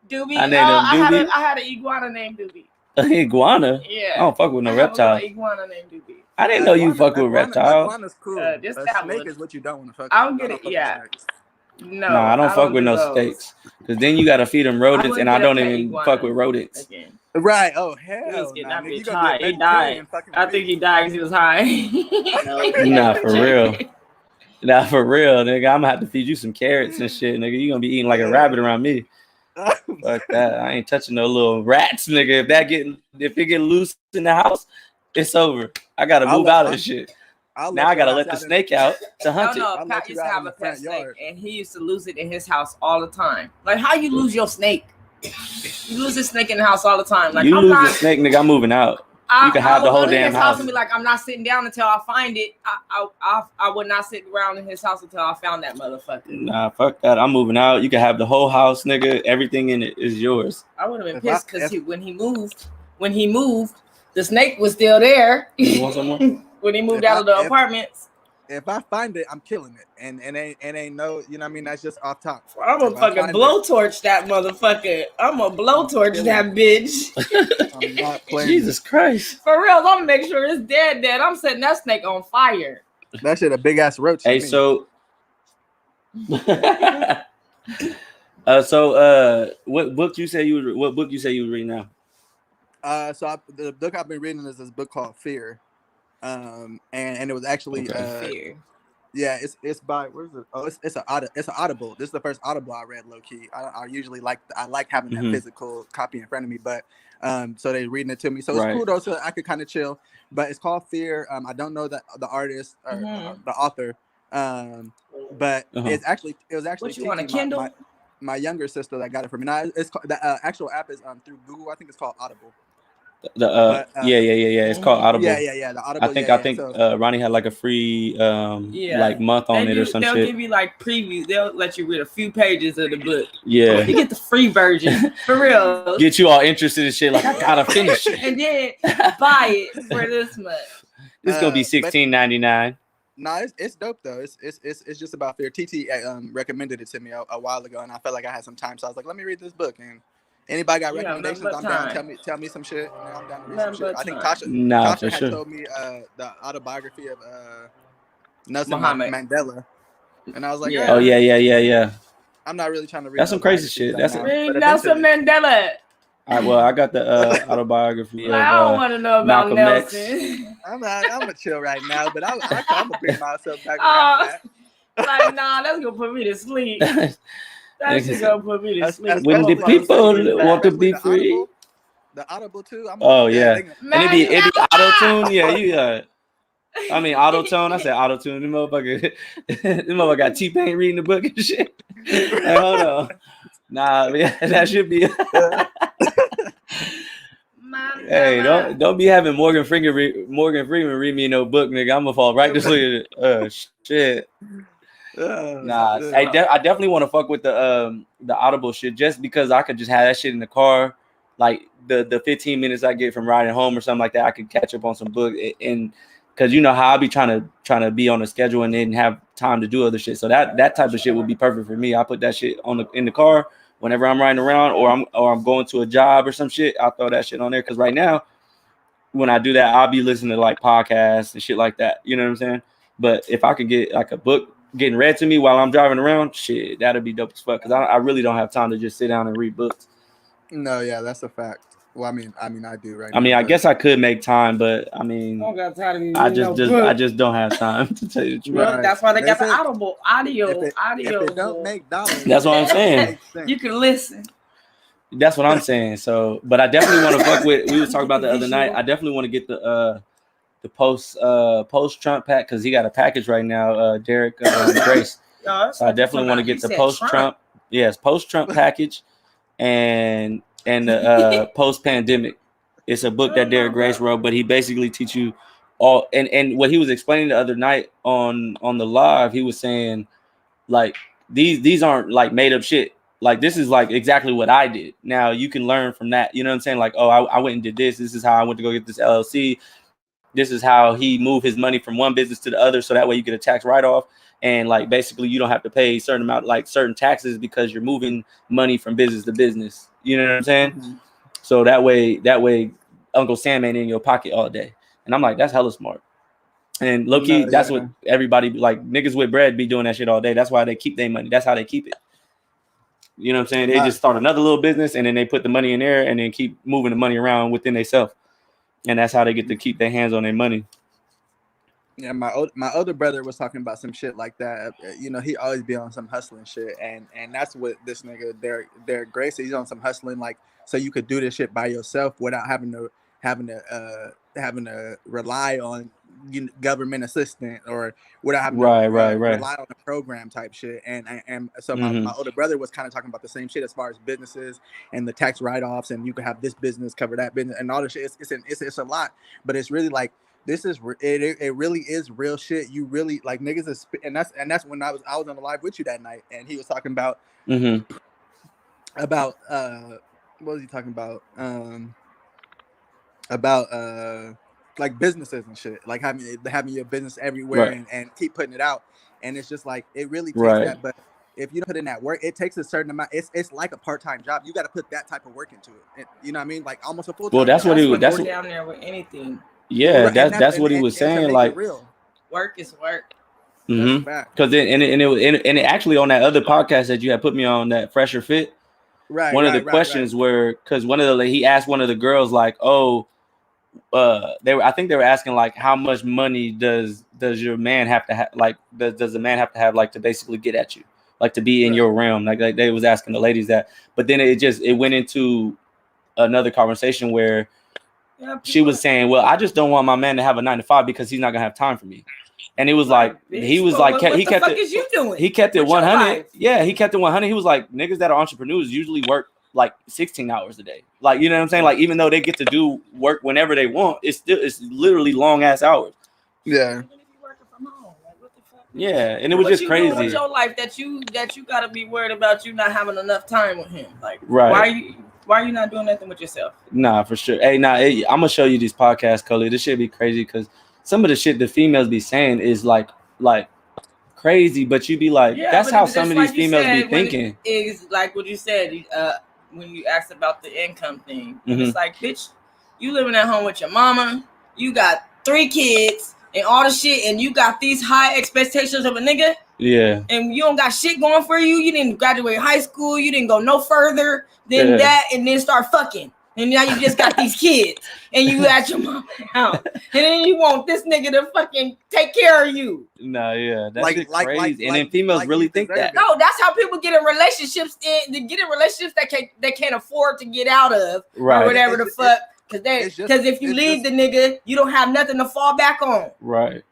Doobie. I named him Doobie. I had an iguana named Doobie. Iguana? Yeah. I don't fuck with no I have a reptile. little iguana named Doobie. I didn't know you fuck with reptiles. Iguana's cool. Just a that snake one. is what you don't want to fuck with. I'll get I don't it, fuck with yeah. snakes. No, No, I don't fuck with no those. steaks. Because then you gotta feed them rodents, and I don't even fuck with rodents. Again. Right. Oh, He hell. was getting nah, that nigga, you bitch gonna high. get He vegetarian died. fucking I think he died because he was high. Nah, for real. Nah, for real, nigga. I'm gonna have to feed you some carrots and shit, nigga. You gonna be eating like a rabbit around me. Fuck that. I ain't touching no little rats, nigga. If it get loose in the house, it's over. I gotta move out of this shit. Now I gotta let the snake out to hunt it. No, Pat used to have a pet snake, and he used to lose it in his house all the time. Like, how you lose your snake? You lose a snake in the house all the time. Like, You lose a snake, nigga. I'm moving out. You can have the whole damn house. And be like, I'm not sitting down until I find it. I would not sit around in his house until I found that motherfucker. Nah, fuck that. I'm moving out. You can have the whole house, nigga. Everything in it is yours. I would have been pissed because when he moved, the snake was still there. You want someone? When he moved out of the apartments. If I find it, I'm killing it, and ain't no, you know what I mean. That's just off top. I'm gonna fucking blowtorch that motherfucker. I'm gonna blowtorch that bitch. I'm not playing. Jesus Christ. For real, I'm gonna make sure it's dead. I'm setting that snake on fire. That shit a big ass roach. Hey, so, what book you say you was reading now? The book I've been reading is this book called Fear, and it was actually Fear. Yeah, it's by where's it? Oh, it's an Audible. This is the first Audible I read low key. I usually like having that physical copy in front of me, but so they reading it to me, so it's cool though, so I could kind of chill. But it's called Fear. I don't know the artist or the author, but it was actually what you want, a Kindle? My younger sister that got it for me. Now it's the actual app is through Google. I think it's called Audible. Yeah. It's called Audible. Yeah. The Audible. I think Ronnie had like a free like month on it or some shit. They'll give you like previews. They'll let you read a few pages of the book. Yeah. You get the free version for real. Get you all interested in shit. Like I gotta finish it. And then buy it for this much. It's gonna be $16.99. Nah, it's dope though. It's just about fear. TT recommended it to me a while ago, and I felt like I had some time, so I was like, let me read this book. And anybody got recommendations? I'm down. Tell me some shit. I'm down to read some shit. I think Tasha had told me the autobiography of Nelson Mandela, and I was like, oh yeah. I'm not really trying to read. That's some crazy shit. Read Nelson Mandela. I got the autobiography. I don't want to know about Nelson. I'm gonna chill right now, but I'm gonna bring myself back around that. Like, nah, that's gonna put me to sleep. That's just gonna put me to sleep. When the people want to be free. The Audible too. And it be auto tune. Yeah, I mean auto tone. I said auto tune. This motherfucker got T-Pain reading the book and shit. Hey, hold on. Nah, man, that should be. Hey, don't be having Morgan Freeman read me no book, nigga. I'm gonna fall right to sleep. Shit. Nah, I definitely want to fuck with the Audible shit just because I could just have that shit in the car, like the 15 minutes I get from riding home or something like that. I could catch up on some book, and because you know how I be trying to be on a schedule and then have time to do other shit. So that type of shit would be perfect for me. I put that shit in the car whenever I'm riding around or I'm going to a job or some shit. I'll throw that shit on there because right now when I do that, I'll be listening to like podcasts and shit like that. You know what I'm saying? But if I could get like a book getting read to me while I'm driving around, shit, that'd be dope as fuck. Because I really don't have time to just sit down and read books. No, yeah, that's a fact. Well, I mean, I do right. I mean, now, I guess I could make time, but I mean, I don't got time to be I reading just don't have time to tell you the truth. Right. That's why they got the Listen, audio. If it don't make dollars, That's what I'm saying. it makes sense. You can listen. That's what I'm saying. So, but I definitely want to fuck with. We was talking about the other night. I definitely want to get the post Trump pack because he got a package right now. Derek Grace. So I definitely want to get the post Trump. Yes, post Trump package, and the post pandemic. It's a book that Derek Grace wrote, but he basically teach you all. And what he was explaining the other night on the live, he was saying like these aren't like made up shit. Like this is like exactly what I did. Now you can learn from that. You know what I'm saying? Like, oh, I went and did this. This is how I went to go get this LLC. This is how he moved his money from one business to the other. So that way you get a tax write-off. And like basically you don't have to pay a certain amount, like certain taxes because you're moving money from business to business. You know what I'm saying? Mm-hmm. So that way Uncle Sam ain't in your pocket all day. And I'm like, that's hella smart. And low key, that's what everybody like niggas with bread be doing that shit all day. That's why they keep their money. That's how they keep it. You know what I'm saying? They just start another little business and then they put the money in there and then keep moving the money around within themselves. And that's how they get to keep their hands on their money. Yeah, my older brother was talking about some shit like that. You know, he always be on some hustling shit, and that's what this nigga Derek Grace, he's on some hustling, like so you could do this shit by yourself without having to rely on government assistant or without having to rely on a program type shit. And so my older brother was kind of talking about the same shit as far as businesses and the tax write-offs, and you could have this business cover that business and all this shit. It's a lot, but it's really like. This is it really is real shit. You really like niggas is, and that's when I was on the live with you that night, and he was talking about what was he talking about like businesses and shit, like having your business everywhere and keep putting it out, and it's just like it really takes that, but if you don't put in that work, it takes a certain amount. It's like a part-time job. You got to put that type of work into it. You know what I mean? Like almost a full-time. Well, that's job. what he was. That's what down there with anything. Yeah, that's what he was saying. Like, work is work. Because it actually on that other podcast that you had put me on, that Fresher Fit. One of the questions were because he asked one of the girls like, oh, I think they were asking like, how much money does your man have to have? Like, does the man have to have like to basically get at you, like to be in your realm? Like they was asking the ladies that, but then it went into another conversation where. She was saying, well, I just don't want my man to have a 9-to-5 because he's not gonna have time for me. And it was like, he was like, what the fuck is you doing? He kept it 100. Yeah, he kept it 100. He was like, niggas that are entrepreneurs usually work like 16 hours a day. Like, you know what I'm saying? Like, even though they get to do work whenever they want, it's literally long ass hours. Yeah. Yeah, and it was just crazy. What's your life that you gotta be worried about you not having enough time with him? Like, why are you not doing nothing with yourself? Nah, for sure. Hey, I'm gonna show you these podcasts, Cully. This shit be crazy because some of the shit the females be saying is like crazy, but you be like, that's how some of these females be thinking. Is like what you said when you asked about the income thing. It's like, bitch, you living at home with your mama, you got 3 kids and all the shit, and you got these high expectations of a nigga. Yeah. And you don't got shit going for you. You didn't graduate high school. You didn't go no further than that, and then start fucking. And now you just got these kids, and you at your mama's house, and then you want this nigga to fucking take care of you. No, yeah, that's crazy. And then females really think that. No, that's how people get in relationships. They get in relationships that can't afford to get out of, or whatever the fuck. Because if you leave the nigga, you don't have nothing to fall back on. Right.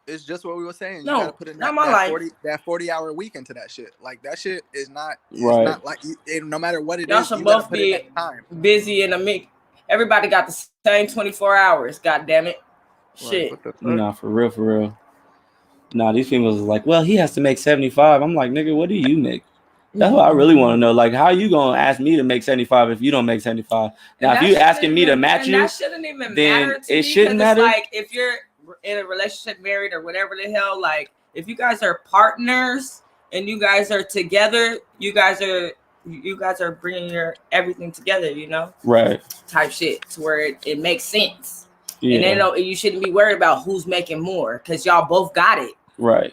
It's just what we were saying. You no, gotta put in that 40-hour week into that shit. Like that shit is not. It's not like no matter what it y'all is. Y'all should both be busy in a mix. Everybody got the same 24 hours. God damn it. Shit. Nah, for real. Nah, these females are like, well, he has to make 75. I'm like, nigga, what do you make? That's what I really want to know. Like, how you gonna ask me to make 75 if you don't make 75? Now, if you asking me to match you, that shouldn't even matter to it shouldn't matter. Like, if you're in a relationship, married or whatever the hell, like, if you guys are partners and you guys are together, you guys are bringing your everything together, you know, right? Type shit to where it makes sense. And they know you shouldn't be worried about who's making more because y'all both got it. Right.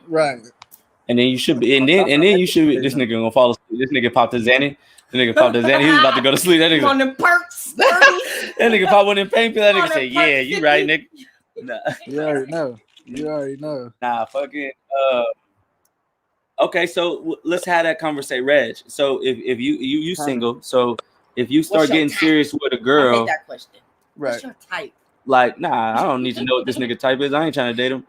And then you should be, and then you should be. This nigga gonna fall asleep. This nigga popped the Xanny. The nigga popped the Xanny. He was about to go to sleep. That nigga on them perks. that nigga popped one of them pain pills. That nigga say, "Yeah, you right, nigga." Nah. You already know. Nah, fucking. Okay, so let's have that conversation, Reg. So if you single, so if you start getting serious with a girl, I hate that question. Right. What's your type? Like, nah, I don't need to know what this nigga type is. I ain't trying to date him.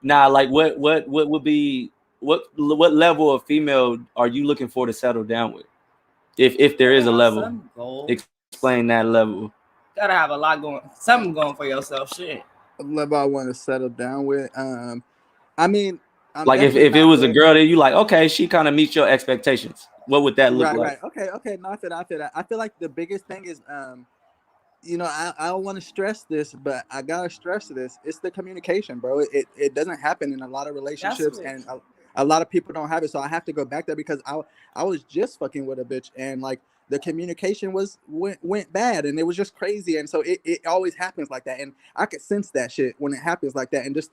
Nah, like what would be what level of female are you looking for to settle down with? If there is a level, explain that level. Gotta have a lot going, something going for yourself. Shit. A level I want to settle down with. I mean, like if it was a girl that you like, okay, she kind of meets your expectations. What would that look like? Right. Okay. No, I feel that. I feel like the biggest thing is, you know, I don't want to stress this, but I gotta stress this. It's the communication, bro. It doesn't happen in a lot of relationships, and a lot of people don't have it. So I have to go back there because I was just fucking with a bitch, and like the communication went bad, and it was just crazy. And so it always happens like that, and I could sense that shit when it happens like that. And just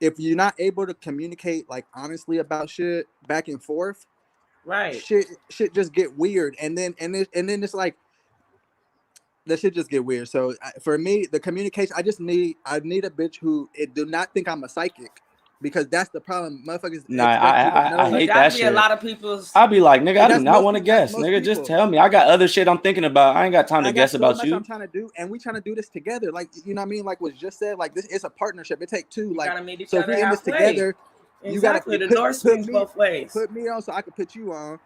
if you're not able to communicate like honestly about shit back and forth, right? Shit just get weird, and then it's like. That shit just get weird. So for me, the communication, I need a bitch who do not think I'm a psychic, because that's the problem. Motherfuckers. Nah, I hate that shit. A lot of people's. I'll be like, nigga, I do not want to guess, nigga. People. Just tell me. I got other shit I'm thinking about. I ain't got time to guess about you. I'm trying to do, and we trying to do this together. Like, you know what I mean? Like was just said. Like this is a partnership. It take two. Like, so if we in this together, you gotta the door swings both ways. Put me on so I can put you on.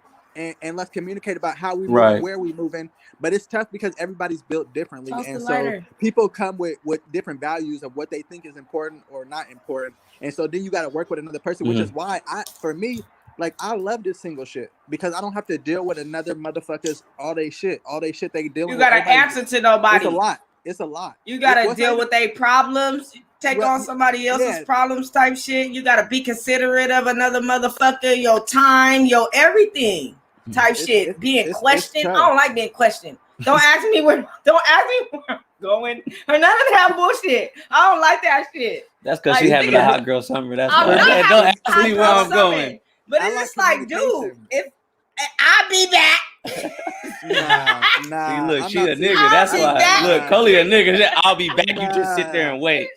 And let's communicate about how we move, where we moving. But it's tough because everybody's built differently, and so people come with different values of what they think is important or not important. And so then you got to work with another person, which is why for me, like I love this single shit because I don't have to deal with another motherfuckers all they shit they deal with. You got to answer to nobody. It's a lot. You got to deal with their problems. Take on somebody else's problems type shit. You got to be considerate of another motherfucker, your time, your everything. Type shit, being questioned. I don't like being questioned. Don't ask me where I'm going or none of that bullshit. I don't like that shit. That's because she's having a hot girl summer. That's why. Don't ask me where I'm going. But it's just like, dude, if I'll be back. Nah. See, look, she a nigga. That's why. Look, Coley a nigga. I'll be back. You just sit there and wait.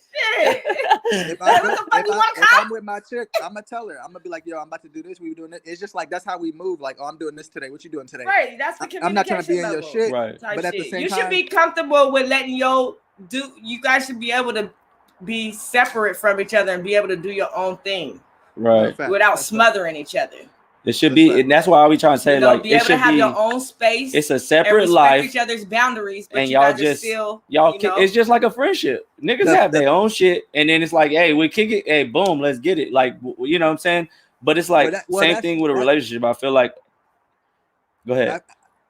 If I'm with my chick, I'm gonna tell her. I'm gonna be like, yo, I'm about to do this. We doing it. It's just like that's how we move. Like, oh, I'm doing this today. What you doing today? Right. That's the communication. I'm not trying to be in your shit. Right. But at the same time, you should be comfortable with letting you guys should be able to be separate from each other and be able to do your own thing. Right. Without smothering each other. It should be, and that's why we trying to say, like, be able to have your own space. It's a separate life. Each other's boundaries, but and y'all just it's just like a friendship. Niggas have their own shit, and then it's like, hey, we kick it, hey, boom, let's get it. Like, you know what I'm saying? But it's like same thing with a relationship. I feel like. Go ahead.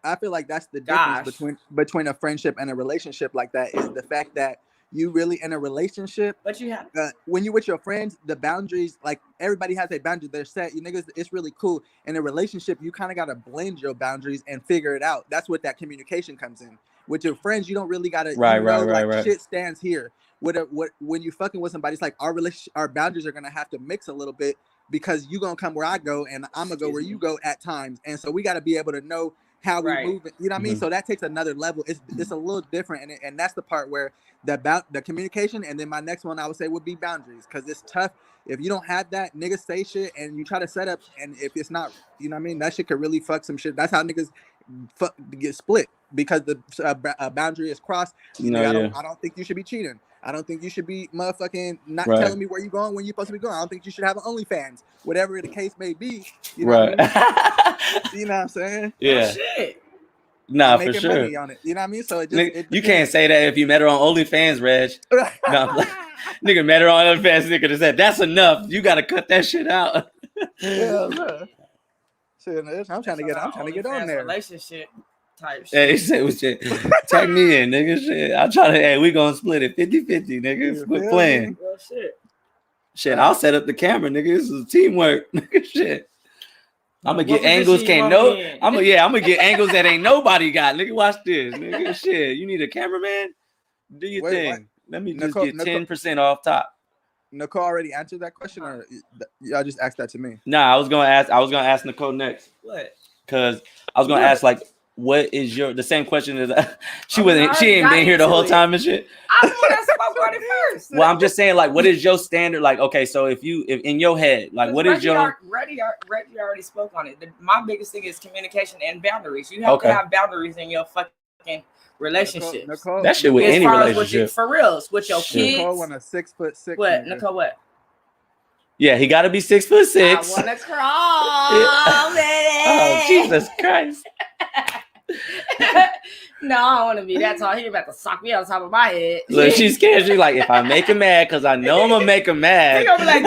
I feel like that's the difference between a friendship and a relationship like that is the fact that you really in a relationship, but you have when you with your friends, the boundaries, like everybody has their boundaries, they're set. You niggas, it's really cool. In a relationship, you kind of gotta blend your boundaries and figure it out. That's what that communication comes in. With your friends, you don't really gotta right. Shit stands here. When you fucking with somebody, it's like our boundaries are gonna have to mix a little bit because you gonna come where I go and I'm gonna go where you go at times, and so we gotta be able to know how we move it, you know what I mean? So that takes another level. It's a little different, and that's the part where the communication, and then my next one I would say would be boundaries, because it's tough if you don't have that. Niggas say shit and you try to set up, and if it's not, you know what I mean, that shit could really fuck some shit. That's how niggas get split, because the boundary is crossed. I don't think you should be cheating. I don't think you should be motherfucking not telling me where you going when you're supposed to be going. I don't think you should have an OnlyFans, whatever the case may be. You know what I mean? You know what I'm saying? Yeah. Oh, shit. Nah, for sure. Money on it. You know what I mean? So you can't say that if you met her on OnlyFans, Reg. No, like, nigga met her on OnlyFans. Nigga said that's enough. You gotta cut that shit out. Yeah, shit, I'm trying to get on there. Relationship. Type shit. Hey, he said, well, shit, tag me in, nigga. Shit, I'm trying to. Hey, we gonna split it 50-50, nigga. Quit playing. Well, shit, I'll set up the camera, nigga. This is teamwork, nigga. Shit, I'm gonna get angles. I'm gonna get angles that ain't nobody got. Nigga, watch this, nigga. Shit, you need a cameraman. Do your Wait, thing. Let me just Nicole- get 10% off top. Nicole already answered that question, or y'all just asked that to me? Nah, I was gonna ask Nicole next. What? Because I was gonna ask like, what is the same question as she I ain't got been here the into whole it. time and shit. I'm the one that spoke on it first. Well, I'm just saying, like, what is your standard? Like, okay, so if in your head, like, what is your Reggie already spoke on it. My biggest thing is communication and boundaries. You have to have boundaries in your fucking relationships. Nicole, that shit with as any far as relationship. for reals, with your Shit. kids. Nicole want a 6'6". What, nigga. Nicole? What? Yeah, he got to be 6'6". I wanna crawl, baby. Oh, Jesus Christ! No, I don't want to be that tall. He about to sock me on top of my head. Look, she's scared. She's like, if I make him mad, because I know I'm gonna make him mad. He gonna be like,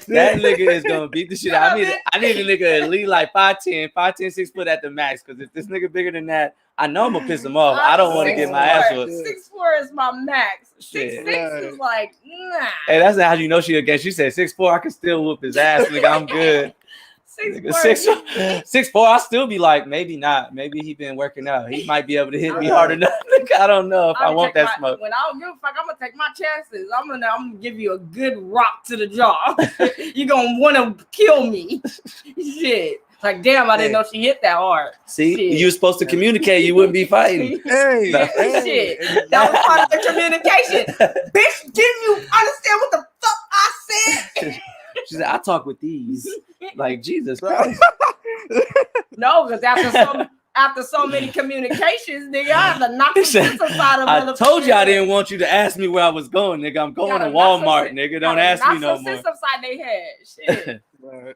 that nigga is gonna beat the shit out. I need a nigga at least like 5'10", 6 foot at the max. Because if this nigga bigger than that, I know I'm gonna piss him off. I don't want to get my ass whooped. 6'4" is my max. 6'6" is like, nah. Hey, that's not how you know she again. She said 6'4", I can still whoop his ass, nigga. I'm good. 6'4", I'll still be like, maybe not. Maybe he been working out. He might be able to hit me hard enough. I don't know if I want that smoke. When I don't give a fuck, I'm gonna take my chances. I'm gonna give you a good rock to the jaw. You gonna want to kill me. Shit. Like, damn, I didn't know she hit that hard. See, shit. you were supposed to communicate. You wouldn't be fighting. Hey, shit. That was part of the communication. Bitch, didn't you understand what the fuck I said? She said, I talk with these. Like, Jesus Christ. No, because after so many communications, nigga, I have to knock the sense out of I told you I didn't want you to ask me where I was going, nigga. I'm going to Walmart, nigga. Don't ask me no more. Upside their head. Shit.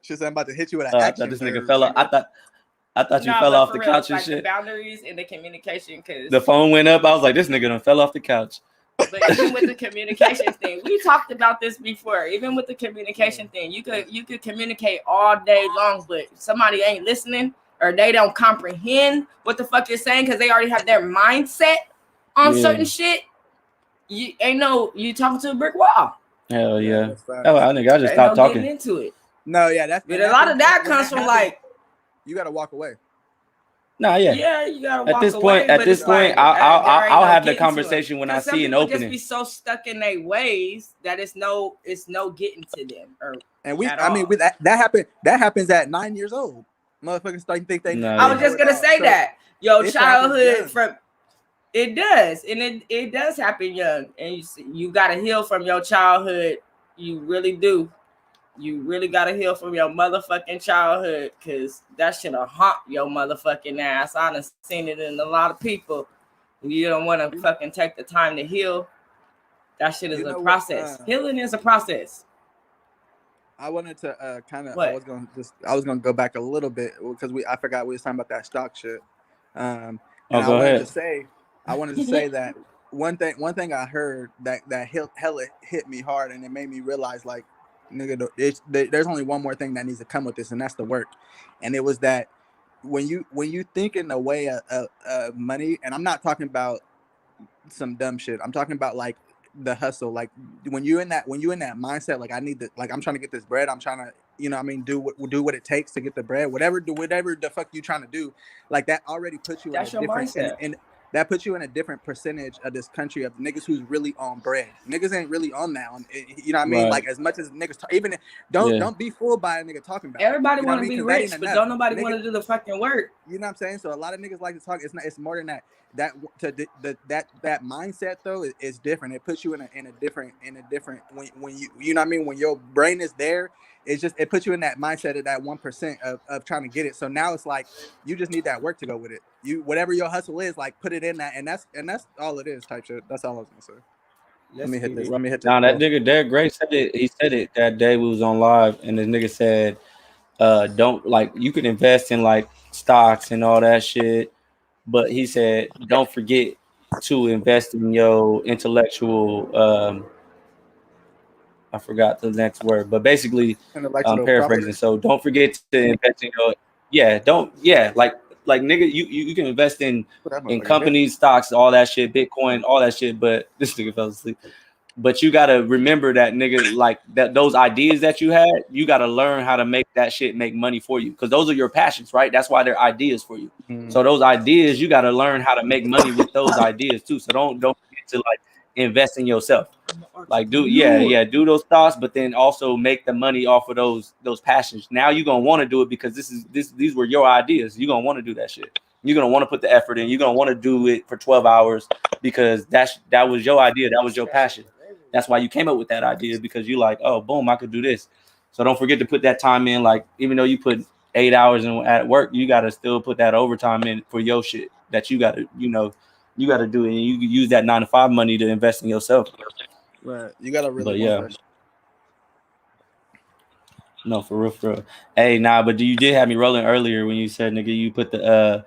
She said I'm about to hit you with an action. I thought this nigga fell off. I thought you fell off the couch and shit. The boundaries and the communication, because the phone went up. I was like, this nigga done fell off the couch. But even with the communication thing, we talked about this before. Even with the communication thing, you could communicate all day long, but somebody ain't listening or they don't comprehend what the fuck you're saying because they already have their mindset on certain shit. You talking to a brick wall. Hell yeah. I just stopped talking into it. No, yeah, that's. But a lot of that comes from like you gotta walk away. Nah, yeah. Yeah, you gotta walk away. At this point, I'll have the conversation when I see an opening. Just be so stuck in their ways that it's no getting to them. That happens at 9 years old. Motherfuckers start to think they. I was just gonna say that. Yo, childhood from it does, and it does happen young, and you gotta heal from your childhood. You really do. You really gotta heal from your motherfucking childhood, cause that shit'll haunt your motherfucking ass. I done seen it in a lot of people. You don't want to fucking take the time to heal. That shit is a process. Healing is a process. I wanted to I was gonna go back a little bit because I forgot we was talking about that stock shit. Go ahead. I wanted to say that one thing I heard that hella hit me hard, and it made me realize, like, nigga, there's only one more thing that needs to come with this, and that's the work. And it was that when you think in the way of money, and I'm not talking about some dumb shit. I'm talking about like the hustle. Like when you in that mindset, like I'm trying to get this bread. I'm trying to, do what it takes to get the bread. Whatever the fuck you trying to do, like that already puts you that's in a different mindset. And that puts you in a different percentage of this country of niggas who's really on bread. Niggas ain't really on that. You know what I mean? Right. Like as much as niggas don't be fooled by a nigga talking about. Everybody want to be rich, but don't nobody want to do the fucking work. You know what I'm saying? So a lot of niggas like to talk. It's more than that. That mindset though is different. It puts you in a different when you know what I mean, when your brain is there. It puts you in that mindset of that 1% of trying to get it. So now it's like you just need that work to go with it. You whatever your hustle is, like put it in that, and that's all it is type shit. That's all I was gonna say. Let me hit this. Nah, that nigga Derek Gray said it. He said it that day we was on live, and this nigga said, "Don't like you can invest in like stocks and all that shit." But he said, don't forget to invest in your intellectual. I forgot the next word, but basically, I'm paraphrasing. So don't forget to invest in your. Like nigga, you can invest in companies, stocks, all that shit, Bitcoin, all that shit. But this nigga fell asleep. But you gotta remember that nigga, like that those ideas that you had, you gotta learn how to make that shit make money for you, because those are your passions, right? That's why they're ideas for you. So those ideas, you gotta learn how to make money with those ideas too. So don't forget to like invest in yourself. Like do those thoughts, but then also make the money off of those passions. Now you're gonna want to do it because these were your ideas. You're gonna want to do that shit. You're gonna want to put the effort in. You're gonna want to do it for 12 hours because that was your idea. That was your passion. That's why you came up with that idea, because you like, oh, boom, I could do this. So don't forget to put that time in. Like, even though you put 8 hours in at work, you gotta still put that overtime in for your shit that you gotta, you gotta do it. And you can use that 9 to 5 money to invest in yourself. Right. You gotta really want that. No, for real. Hey, nah, but you did have me rolling earlier when you said, nigga, you put the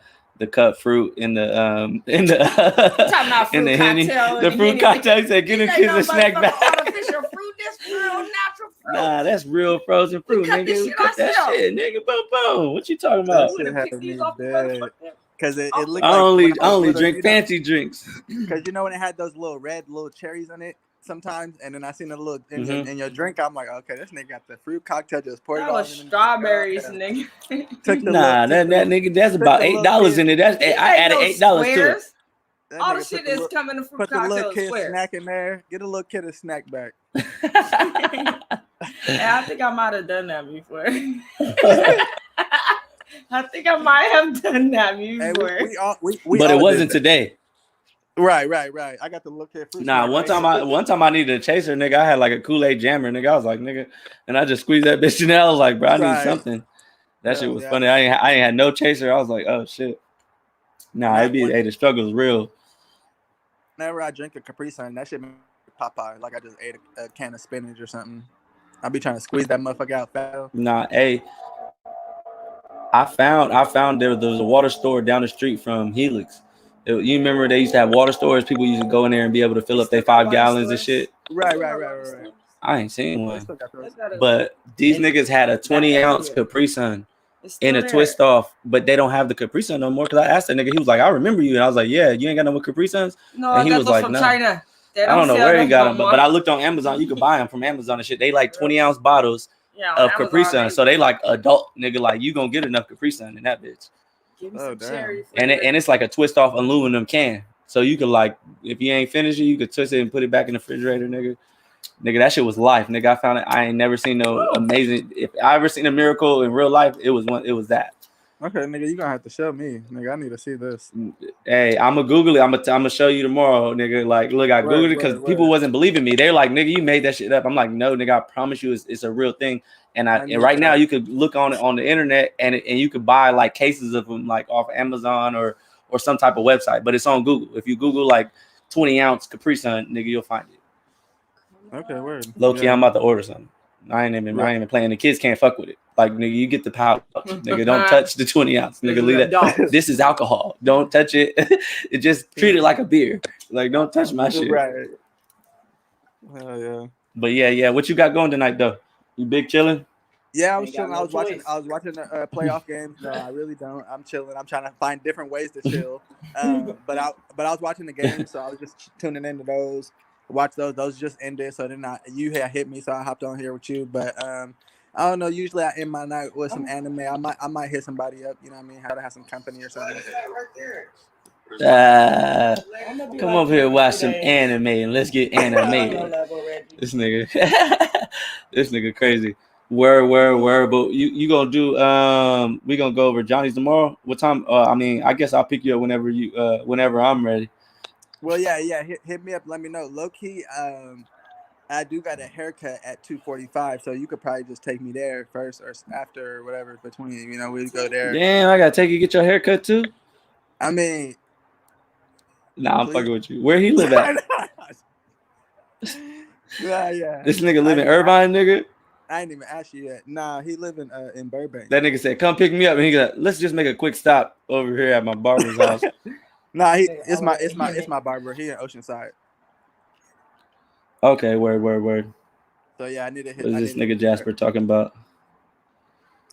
cut fruit in the Henny, the fruit cocktail. Said, get them kids a snack back. Artificial fruit, this real natural fruit. Nah, that's real frozen fruit, nigga. Cut that shit, nigga. Boom. What you talking about? Because it looked I only drink fancy drinks. Because when it had those little cherries on it sometimes, and then I seen a little in your drink, I'm like, okay, this nigga got the fruit cocktail, just poured it on. Strawberries, nigga. Nah, that nigga, that's about $8 in it. That's I added $8 to it. All the shit is coming to fruit cocktail. Put the little kid snack in there. Get a little kid a snack back. Yeah, I think I might have done that before. I think I might have done that before. Hey, but it wasn't today. Right. I got the little kid fruit. Nah, one time I needed a chaser, nigga. I had like a Kool-Aid jammer, nigga. I was like, nigga, and I just squeezed that bitch in there. I was like, bro, I need something. That shit was funny. I ain't had no chaser. I was like, oh shit. Nah, the struggle is real. Whenever I drink a Capri Sun, that shit make Popeye. Like I just ate a can of spinach or something. I be trying to squeeze that motherfucker out fast. Nah, hey. I found there was a water store down the street from Helix. You remember they used to have water stores? People used to go in there and be able to fill up their 5 gallons and shit. Right. I ain't seen one. But these niggas had a 20-ounce Capri Sun in a twist off, but they don't have the Capri Sun no more. Because I asked that nigga, he was like, I remember you. And I was like, yeah, you ain't got no more Capri Suns? No, and he was like, no. China. I don't know where he got them, but I looked on Amazon. You can buy them from Amazon and shit. They like 20-ounce bottles of Capri Sun. So they like adult, nigga, like you gonna get enough Capri Sun in that bitch. Give me some cherry and it's like a twist off aluminum can. So you could like, if you ain't finished it, you could twist it and put it back in the refrigerator, nigga. Nigga, that shit was life, nigga. I found it. I ain't never seen no amazing. If I ever seen a miracle in real life, it was that. Okay, nigga, you gonna have to show me, nigga. I need to see this. Hey, I'm gonna Google it. I'm gonna show you tomorrow, nigga. Like, look, I Googled it because people wasn't believing me. They're like, nigga, you made that shit up. I'm like, no, nigga, I promise you, it's a real thing. And right now you could look on it on the internet and you could buy like cases of them like off Amazon or some type of website. But it's on Google. If you Google like 20-ounce Capri Sun, nigga, you'll find it. Okay, word. Low key, I'm about to order something. I ain't even playing. The kids can't fuck with it. Like, nigga, you get the pouch. Nigga, don't touch the 20-ounce. Nigga, leave that. This is alcohol. Don't touch it. It just treat it like a beer. Like, don't touch my shit. Right. Hell yeah. But yeah. What you got going tonight though? You big chilling? Yeah, I was chilling. I was watching the playoff games. No, I really don't. I'm chilling. I'm trying to find different ways to chill. But I was watching the game, so I was just tuning into those. Watch those. Those just ended, so then you had hit me, so I hopped on here with you. But I don't know. Usually I end my night with some anime. I might hit somebody up. You know what I mean? How to have some company or something. Come over here, watch some anime, and let's get animated. This nigga crazy. Where? But you gonna do? We gonna go over Johnny's tomorrow. What time? I guess I'll pick you up whenever I'm ready. Well, yeah. Hit me up. Let me know. Low key, I do got a haircut at 2:45, so you could probably just take me there first or after or whatever. Between we go there. Damn, I gotta take you get your haircut too. I mean, nah, I'm fucking with you. Where he live at? Yeah. This nigga live in Irvine, nigga. I ain't even asked you yet. Nah, he live in Burbank. That nigga said, "Come pick me up," and he got, "Let's just make a quick stop over here at my barber's house." Nah, it's my barber. He in Oceanside. Okay, word. So yeah, I need to hit. What is this nigga Jasper talking about?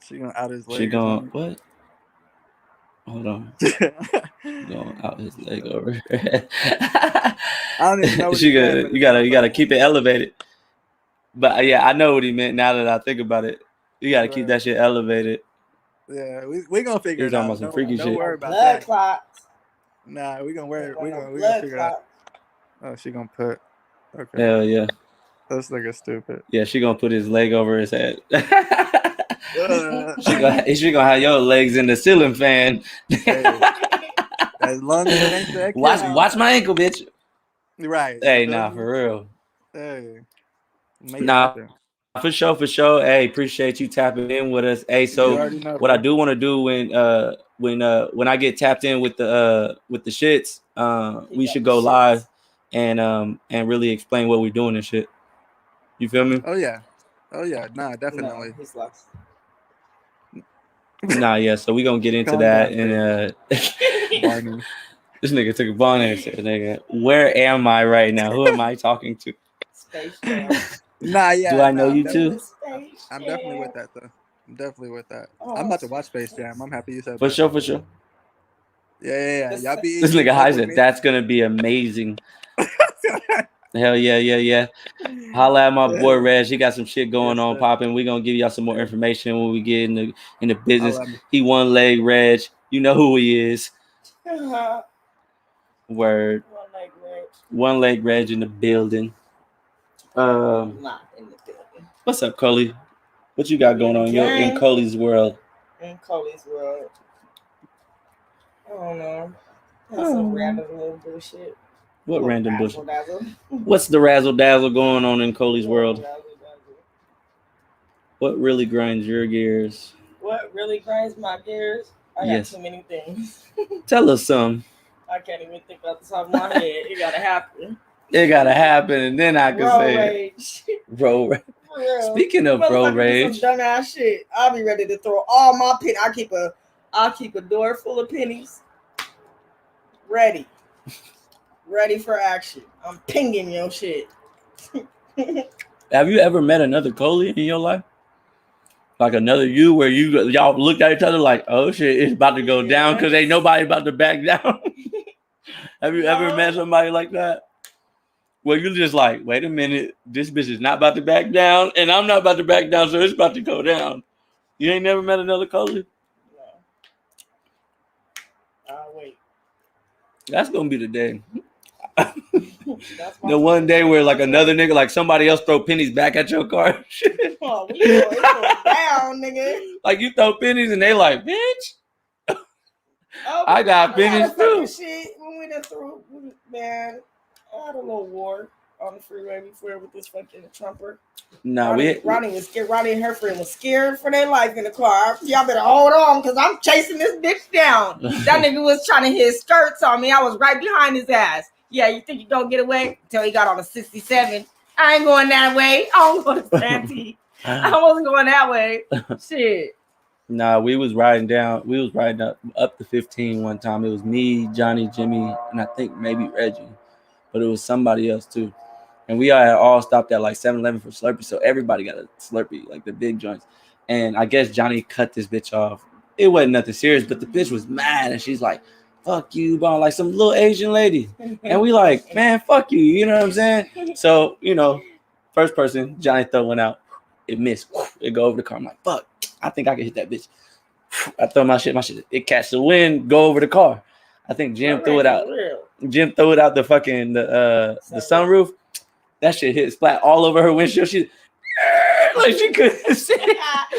She gonna out his leg. She going what? Hold on. Going out his leg over here. I don't even know. You gotta keep it elevated. But yeah, I know what he meant. Now that I think about it, you gotta keep that shit elevated. Yeah, we gonna figure it out. Some freaky shit. Don't worry about blood that. clots. Nah, we gonna figure it out. Oh, she gonna put. Okay. Hell yeah. This nigga stupid. Yeah, she gonna put his leg over his head. Uh, she gonna have your legs in the ceiling fan. Hey, as long as it ain't the Achilles. Watch my ankle, bitch. Right. Hey, Feel nah, me? for real. Hey. Make it Nah, happen. for sure, for sure. Hey, appreciate you tapping in with us. Hey, You so already know, what I bro. do want to do when I get tapped in with the shits, we should go live and really explain what we're doing and shit. You feel me? Oh yeah. Nah, No, definitely. he's lost. Nah, yeah. So we gonna get into Calm that down, and Barney. this nigga took a bond and said, "Nigga, where am I right now? Who am I talking to? Space Jam. Nah, yeah. Do I know Nah, you too?" I'm definitely with that though. I'm definitely with that. Oh, I'm about to watch Space Jam. I'm happy you said For that. sure, for sure. Yeah. Y'all be This eating nigga High fuck with said me. that's gonna be amazing. Hell yeah. Holla at my boy Reg. He got some shit going Yes, on sir. popping. We gonna give y'all some more information when we get in the business. Holla at me. He one leg Reg. You know who he is. Word. One leg Reg in the building. Not in the building. What's up, Coley? What you got going on in Coley's world? In Coley's world. I don't know. That's some random little bullshit. What random bullshit? Razzle-dazzle. What's the razzle dazzle going on in Coley's world? Razzle-dazzle. What really grinds your gears? What really grinds my gears? I got too many things. Tell us some. I can't even think off the top of my head. It gotta happen. It gotta happen, and then I can Road say rage. Road rage. For real. Speaking of road rage, some dumbass shit. I'll be ready to throw all my pennies. I'll keep a door full of pennies. Ready for action. I'm pinging your shit. have you ever met another Coley in your life? Like another you, where y'all looked at each other like, oh shit, it's about to go down because ain't nobody about to back down. Have you ever met somebody like that? Well, you're just like, wait a minute, this bitch is not about to back down, and I'm not about to back down, so it's about to go down. You ain't never met another Coley? No. Wait. That's gonna be the day. The one day where like another nigga, like somebody else throw pennies back at your car. Oh, we go down, nigga. Like you throw pennies and they like, bitch. I got pennies too. Shit when we done through, man. I had a little war on the freeway before with this fucking Trumper. No, Ronnie was scared. Ronnie and her friend was scared for their life in the car. Y'all better hold on, cause I'm chasing this bitch down. That nigga was trying to hit his skirts on me. I was right behind his ass. Yeah, you think you gonna get away? Until he got on a 67. I ain't going that way. I don't go to Santee. I wasn't going that way. Shit. Nah, we was riding up to 15 one time. It was me, Johnny, Jimmy, and I think maybe Reggie, but it was somebody else too. And we all stopped at like 7-Eleven for Slurpee, so everybody got a Slurpee, like the big joints. And I guess Johnny cut this bitch off. It wasn't nothing serious, but the bitch was mad, and she's like, "Fuck you, bro!" Like some little Asian lady. And we like, man, fuck you. You know what I'm saying? So first person, Johnny throw one out. It missed. It go over the car. I'm like, fuck. I think I can hit that bitch. I throw my shit. It catch the wind, go over the car. I think Jim threw it out. Jim threw it out the fucking the sunroof. That shit hit splat all over her windshield. She like she couldn't see.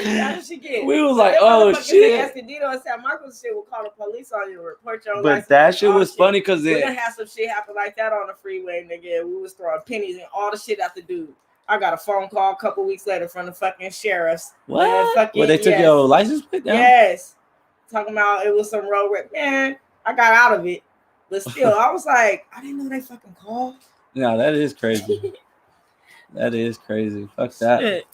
That's what she get. We was like, oh shit. Escondido and San Marcos shit will call the police on you, report your own But that shit was funny because we done had some shit happen like that on the freeway, nigga. We was throwing pennies and all the shit at the dude. I got a phone call a couple weeks later from the fucking sheriffs. What? Well, they took your license plate down? Yes. Talking about it was some road rip. Man, I got out of it. But still, I was like, I didn't know they fucking called. No, that is crazy. That is crazy. Fuck that. Shit.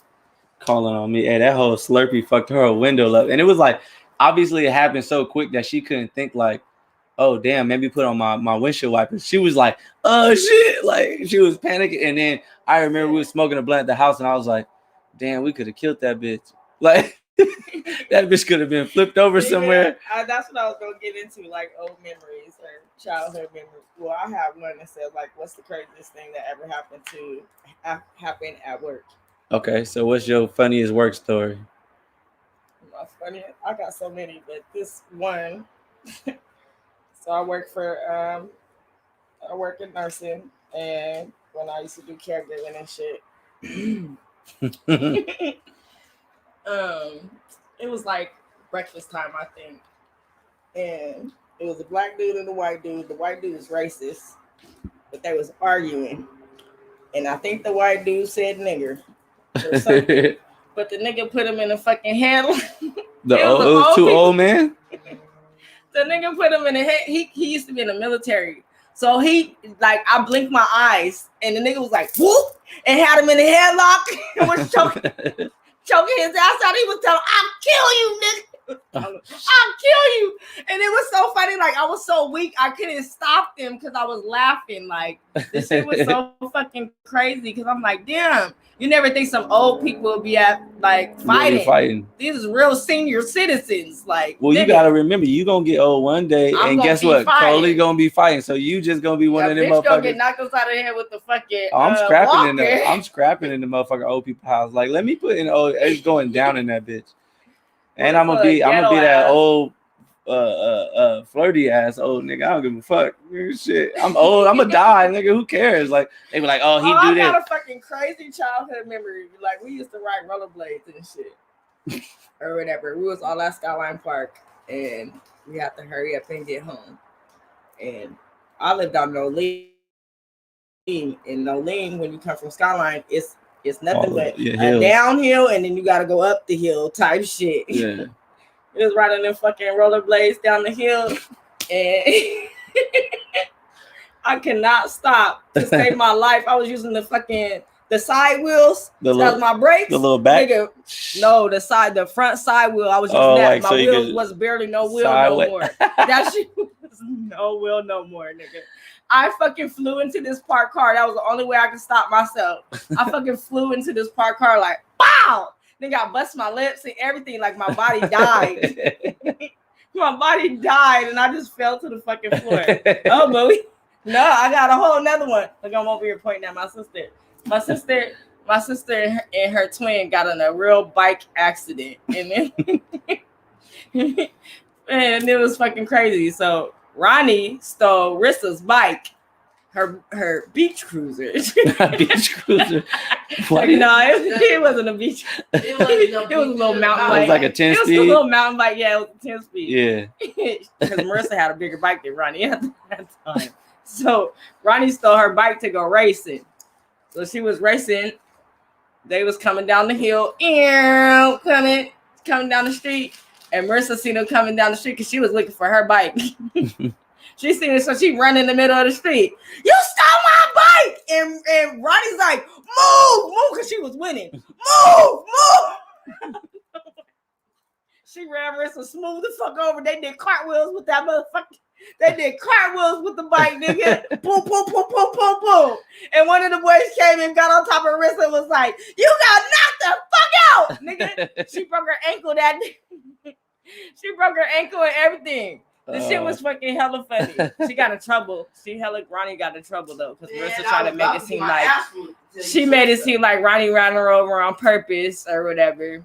Calling on me. Hey, that whole Slurpee fucked her window up. And it was like, obviously it happened so quick that she couldn't think like, oh damn, maybe put on my windshield wipers. She was like, oh shit. Like she was panicking. And then I remember we were smoking a blunt at the house and I was like, damn, we could have killed that bitch. Like that bitch could have been flipped over somewhere. That's what I was gonna get into, like old memories or childhood memories. Well, I have one that said like, what's the craziest thing that ever happened at work? Okay, so what's your funniest work story? My funniest, I got so many, but this one. So I work in nursing, And when I used to do caregiving and shit. It was like breakfast time, I think. And it was a black dude and a white dude. The white dude is racist, but they was arguing. And I think the white dude said nigger or something. But the nigga put him in a fucking headlock. The old man? The nigga put him in a head. He used to be in the military. So he, like, I blinked my eyes and the nigga was like, whoop, and had him in a headlock and was choking his ass out. He was telling, I'll kill you, nigga. I'll kill you. And it was so funny. Like, I was so weak, I couldn't stop them because I was laughing. Like, this shit was so fucking crazy because I'm like, damn, you never think some old people would be at, like, fighting. These is real senior citizens. Like, well, you got to remember, you going to get old one day. And guess what? Crowley going to be fighting. So you just going to be one of them motherfuckers. Going to get knocked upside the head with the fucking I'm scrapping in the motherfucking old people house. Like, let me put in old, it's going down in that bitch. And I'm gonna be that old flirty ass old nigga. I don't give a fuck. Shit. I'm old. I'm gonna die, nigga. Who cares? Like they were like, oh, he do this. I got a fucking crazy childhood memory. Like we used to ride rollerblades and shit. Or whatever. We was all at Skyline Park and we had to hurry up and get home. And I lived on Nolene. In Nolene, when you come from Skyline, it's nothing but a downhill, and then you got to go up the hill type shit. Yeah. It was riding them fucking rollerblades down the hill, and I cannot stop to save my life. I was using the side wheels. That was my brakes. The little back. Nigga, no, the front side wheel. I was using that. My wheels was barely no wheel no more. That shit was no wheel no more, nigga. I fucking flew into this parked car. That was the only way I could stop myself. I fucking flew into this parked car like, pow! Then I bust my lips and everything. Like my body died. My body died and I just fell to the fucking floor. Oh, but no, I got a whole nother one. Look, I'm over here pointing at my sister. My sister and her twin got in a real bike accident. And then and it was fucking crazy. So Ronnie stole Rissa's bike, her beach cruiser. Beach cruiser? What? No, it wasn't a beach. It was a little mountain bike. It was like a 10-speed? It was a little mountain bike. Yeah, it was a 10-speed. Yeah. Because Marissa had a bigger bike than Ronnie at that time. So Ronnie stole her bike to go racing. So she was racing. They was coming down the hill. Coming down the street. And Marissa seen them coming down the street because she was looking for her bike. She seen it, so she run in the middle of the street. You stole my bike! And Ronnie's like, move, because she was winning. Move. She ran Marissa smooth the fuck over. They did cartwheels with that motherfucker. They did cartwheels with the bike, nigga. Boom, boom, boom, boom, boom, boom. And one of the boys came and got on top of Marissa and was like, you got knocked the fuck out, nigga. She broke her ankle that day. She broke her ankle and everything. The shit was fucking hella funny. She got in trouble. Ronnie got in trouble though, because Marissa tried to make it seem like Ronnie ran her over on purpose or whatever.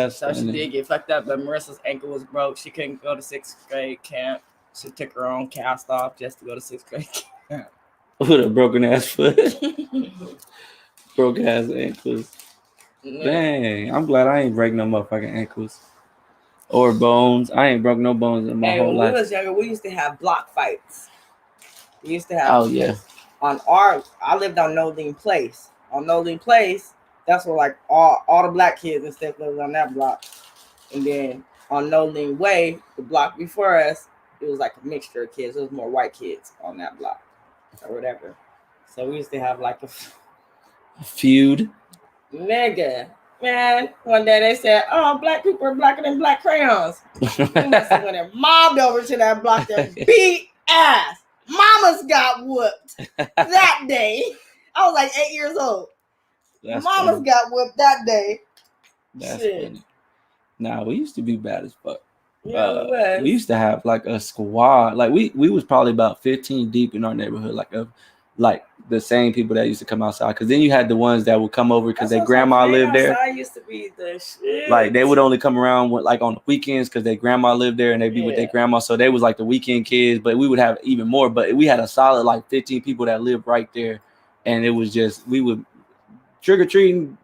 So she did get fucked up, but Marissa's ankle was broke. She couldn't go to 6th grade camp. She took her own cast off just to go to 6th grade camp. With a broken ass foot. Broke ass ankles. Dang, I'm glad I ain't break no motherfucking ankles. Or bones. I ain't broke no bones in my whole life. When we was younger, we used to have block fights. We used to have. Oh yeah. I lived on Nolene Place. On Nolene Place, that's where like all the black kids and stuff lived on that block. And then on Nolene Way, the block before us, it was like a mixture of kids. It was more white kids on that block or whatever. So we used to have like a feud. Nigga. Man, one day they said, oh, black people are blacker than black crayons. When they mobbed over to that block, that beat ass. Mamas got whooped that day. I was like 8 years old. Mamas funny. Got whooped that day. That's funny. Nah, we used to be bad as fuck. Yeah, we used to have like a squad. Like we was probably about 15 deep in our neighborhood. Like the same people that used to come outside. Because then you had the ones that would come over because their grandma lived there. I used to be the shit. Like they would only come around like on the weekends because their grandma lived there and they'd be with their grandma. So they was like the weekend kids, but we would have even more. But we had a solid like 15 people that lived right there. And it was just, we would trick or treating.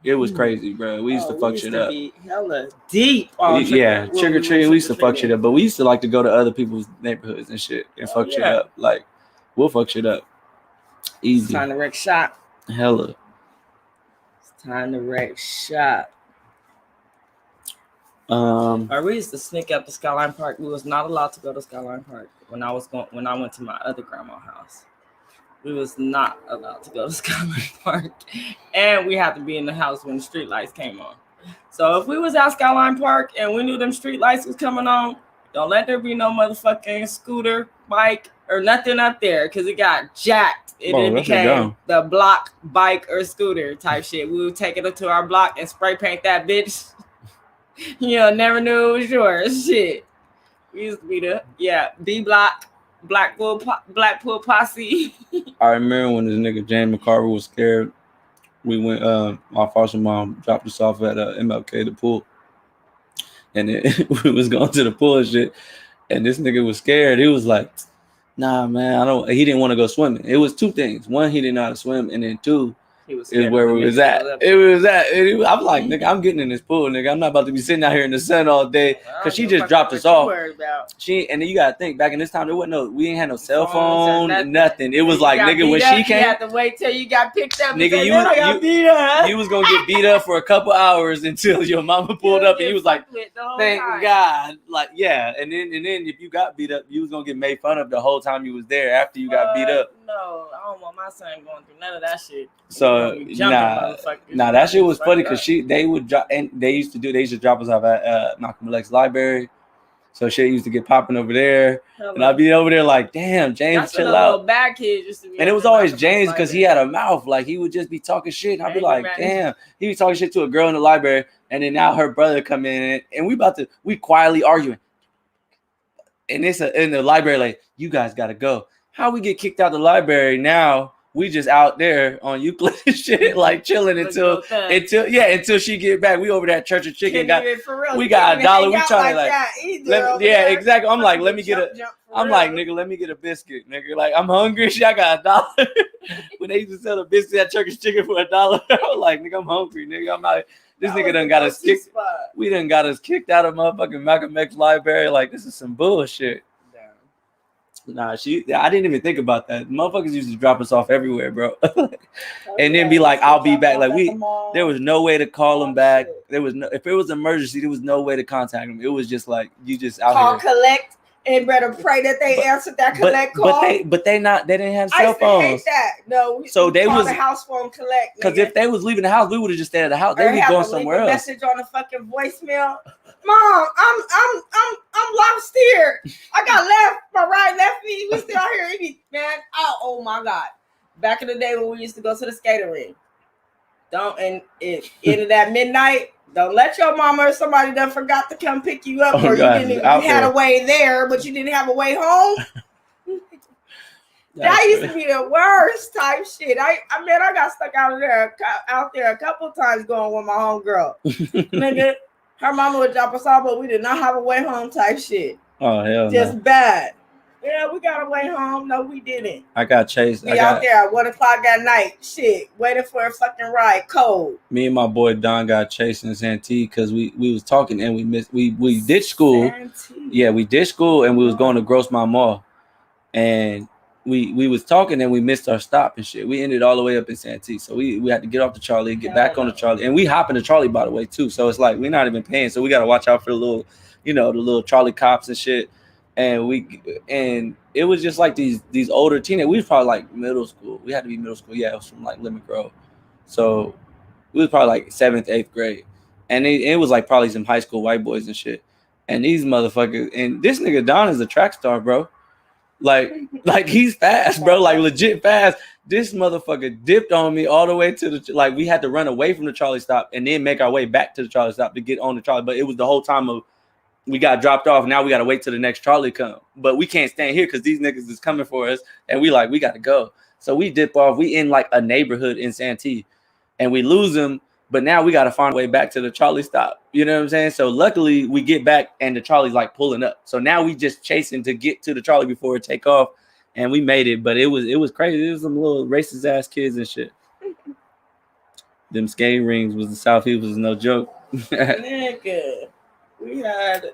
It was crazy, bro. We used to fuck shit up. Be hella deep. Trick or treating. We used to fuck shit up, but we used to like to go to other people's neighborhoods and shit and fuck shit up. Like we'll fuck shit up. Easy. It's time to wreck shop. Hella. It's time to wreck shop. We used to sneak up to Skyline Park. We was not allowed to go to Skyline Park when I went to my other grandma's house. We was not allowed to go to Skyline Park. And we had to be in the house when the street lights came on. So if we was at Skyline Park and we knew them street lights was coming on, don't let there be no motherfucking scooter, bike, or nothing up there because it got jacked. It became the block, bike, or scooter type shit. We would take it up to our block and spray paint that bitch. Never knew it was yours. Shit. We used to be the, B block. Blackpool Posse. I remember when this nigga James McCarver was scared. We went. My foster mom dropped us off at MLK, the pool, and then we was going to the pool and shit. And this nigga was scared. He was like, "Nah, man, I don't." He didn't want to go swimming. It was two things: one, he didn't know how to swim, and then two, is where we was at. I'm like, nigga, I'm getting in this pool, nigga. I'm not about to be sitting out here in the sun all day because she just dropped us off. And then you gotta think back in this time, we ain't had no cell phone, nothing. It was like, nigga, when she came, you had to wait till you got picked up. Nigga, you was gonna get beat up for a couple hours until your mama pulled up, and you was like, thank God, like and then if you got beat up, you was gonna get made fun of the whole time you was there after you got beat up. No, I don't want my son going through none of that shit. So nah, that shit was funny because they would drop, and they used to drop us off at Malcolm X Library. So shit used to get popping over there, and I'd be over there like, damn, James, chill out. Bad kid used to be, and it was always James because he had a mouth, like he would just be talking shit, and I'd be like, damn, he was talking shit to a girl in the library, and then now her brother come in, and we quietly arguing, and it's in the library like, you guys gotta go. How we get kicked out the library now? We just out there on Euclid and shit, like chilling until she get back. We over there at Church of Chicken. We got $1. We trying to exactly. I'm like, let me get nigga, let me get a biscuit, nigga. Like, I'm hungry. Shit, I got $1. When they used to sell the biscuit at Church of Chicken for $1, I was like, nigga, I'm hungry, nigga. I'm not. This nigga done got us kicked. We done got us kicked out of motherfucking Malcolm X Library. Like, this is some bullshit. Nah, I didn't even think about that. Motherfuckers used to drop us off everywhere, bro. And then be like, I'll be back. Like there was no way to call them back. If it was an emergency, there was no way to contact them. It was just like, you just out call, here. Collect, and better pray that they answered that collect call. But they didn't have cell phones. I hate that. No, so they was the house phone collect. Because if they was leaving the house, we would have just stayed at the house. They was going somewhere else. Message on the fucking voicemail. Mom, I'm lost here. I got my right left feet. We still out here, man. Oh my God! Back in the day when we used to go to the skating rink, into that midnight. Don't let your mama or somebody that forgot to come pick you up, or you had a way there, but you didn't have a way home. That used to be the worst type shit. I got stuck out there a couple times going with my homegirl. Nigga, her mama would drop us off, but we did not have a way home type shit. Oh hell, just bad. Yeah, we got a way home. No, we didn't. I got chased. Out there at 1 o'clock at night. Shit, waiting for a fucking ride. Cold. Me and my boy Don got chased in Santee because we was talking and we ditched school. Santee. Yeah, we ditched school and we was going to Grossmont Mall, and we was talking and we missed our stop and shit. We ended all the way up in Santee, so we had to get off the Charlie, get back on the Charlie, and we hop in the Charlie by the way too. So it's like we're not even paying, so we got to watch out for the little Charlie cops and shit. And it was just like these older teenagers. We was probably like middle school. We had to be middle school. Yeah, it was from like Lemon Grove. So we was probably like 7th, 8th grade. And it was like probably some high school white boys and shit. And these motherfuckers, and this nigga Don is a track star, bro. Like he's fast, bro. Like legit fast. This motherfucker dipped on me all the way to we had to run away from the Charlie stop and then make our way back to the Charlie stop to get on the Charlie. But it was the whole time of we got dropped off. Now we got to wait till the next Charlie come. But we can't stand here because these niggas is coming for us. And we got to go. So we dip off. We in like a neighborhood in Santee, and we lose them. But now we got to find a way back to the Charlie stop. You know what I'm saying? So luckily we get back and the Charlie's like pulling up. So now we just chasing to get to the Charlie before it take off. And we made it. But it was crazy. It was some little racist ass kids and shit. Them skate rings was the South East was no joke. Nigga, we had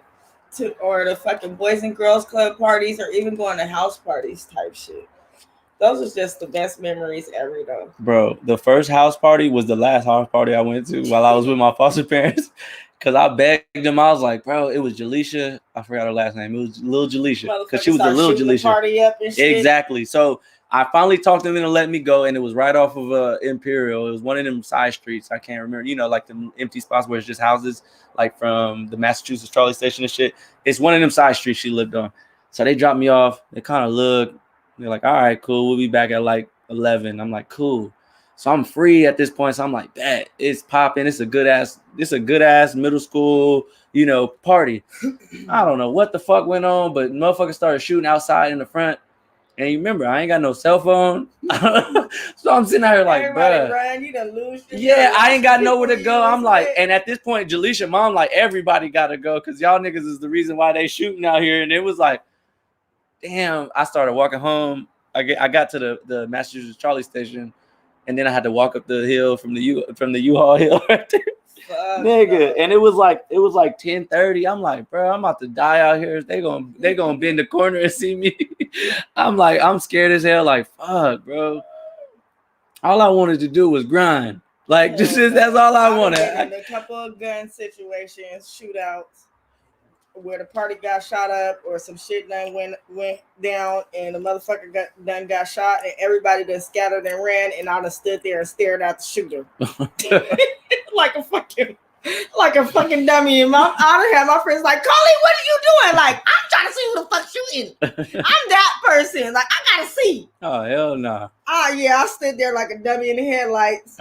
or the fucking Boys and Girls Club parties or even going to house parties type shit. Those are just the best memories ever, though. Bro, the first house party was the last house party I went to while I was with my foster parents. Because I begged them. I was like, bro, it was Jaleisha. I forgot her last name. It was Lil Jaleisha. Because she was the Lil Jaleisha. Party up and shit. Exactly. So I finally talked them into letting me go. And it was right off of Imperial. It was one of them side streets. I can't remember. You know, like the empty spots where it's just houses. Like from the Massachusetts Charlie Station and shit. It's one of them side streets she lived on. So they dropped me off. They kind of looked. They're like, all right, cool. We'll be back at like 11. I'm like, cool. So I'm free at this point. So I'm like, bet it's popping. It's a good ass middle school, you know, party. I don't know what the fuck went on, but motherfuckers started shooting outside in the front. And you remember, I ain't got no cell phone. So I'm sitting out here like, bro. Yeah, I ain't got nowhere to go. I'm like, and at this point, Jaleisha mom, like, everybody got to go because y'all niggas is the reason why they shooting out here. And it was like, damn, I started walking home. I got to the Massachusetts Charlie Station, and then I had to walk up the hill from the U-Haul hill right there. Nigga. And it was like 10:30. I'm like, bro, I'm about to die out here. They gonna bend the corner and see me. I'm like, I'm scared as hell. Like, fuck, bro. All I wanted to do was grind. Like, that's all I wanted. A couple of gun situations, shootouts, where the party got shot up or some shit done went down and the motherfucker got shot and everybody done scattered and ran and I done stood there and stared at the shooter. like a fucking dummy. And I done had my friends like, Carly, what are you doing? Like, I'm trying to see who the fuck's shooting. I'm that person. Like, I gotta see. Oh, hell no. Oh, yeah, I stood there like a dummy in the headlights.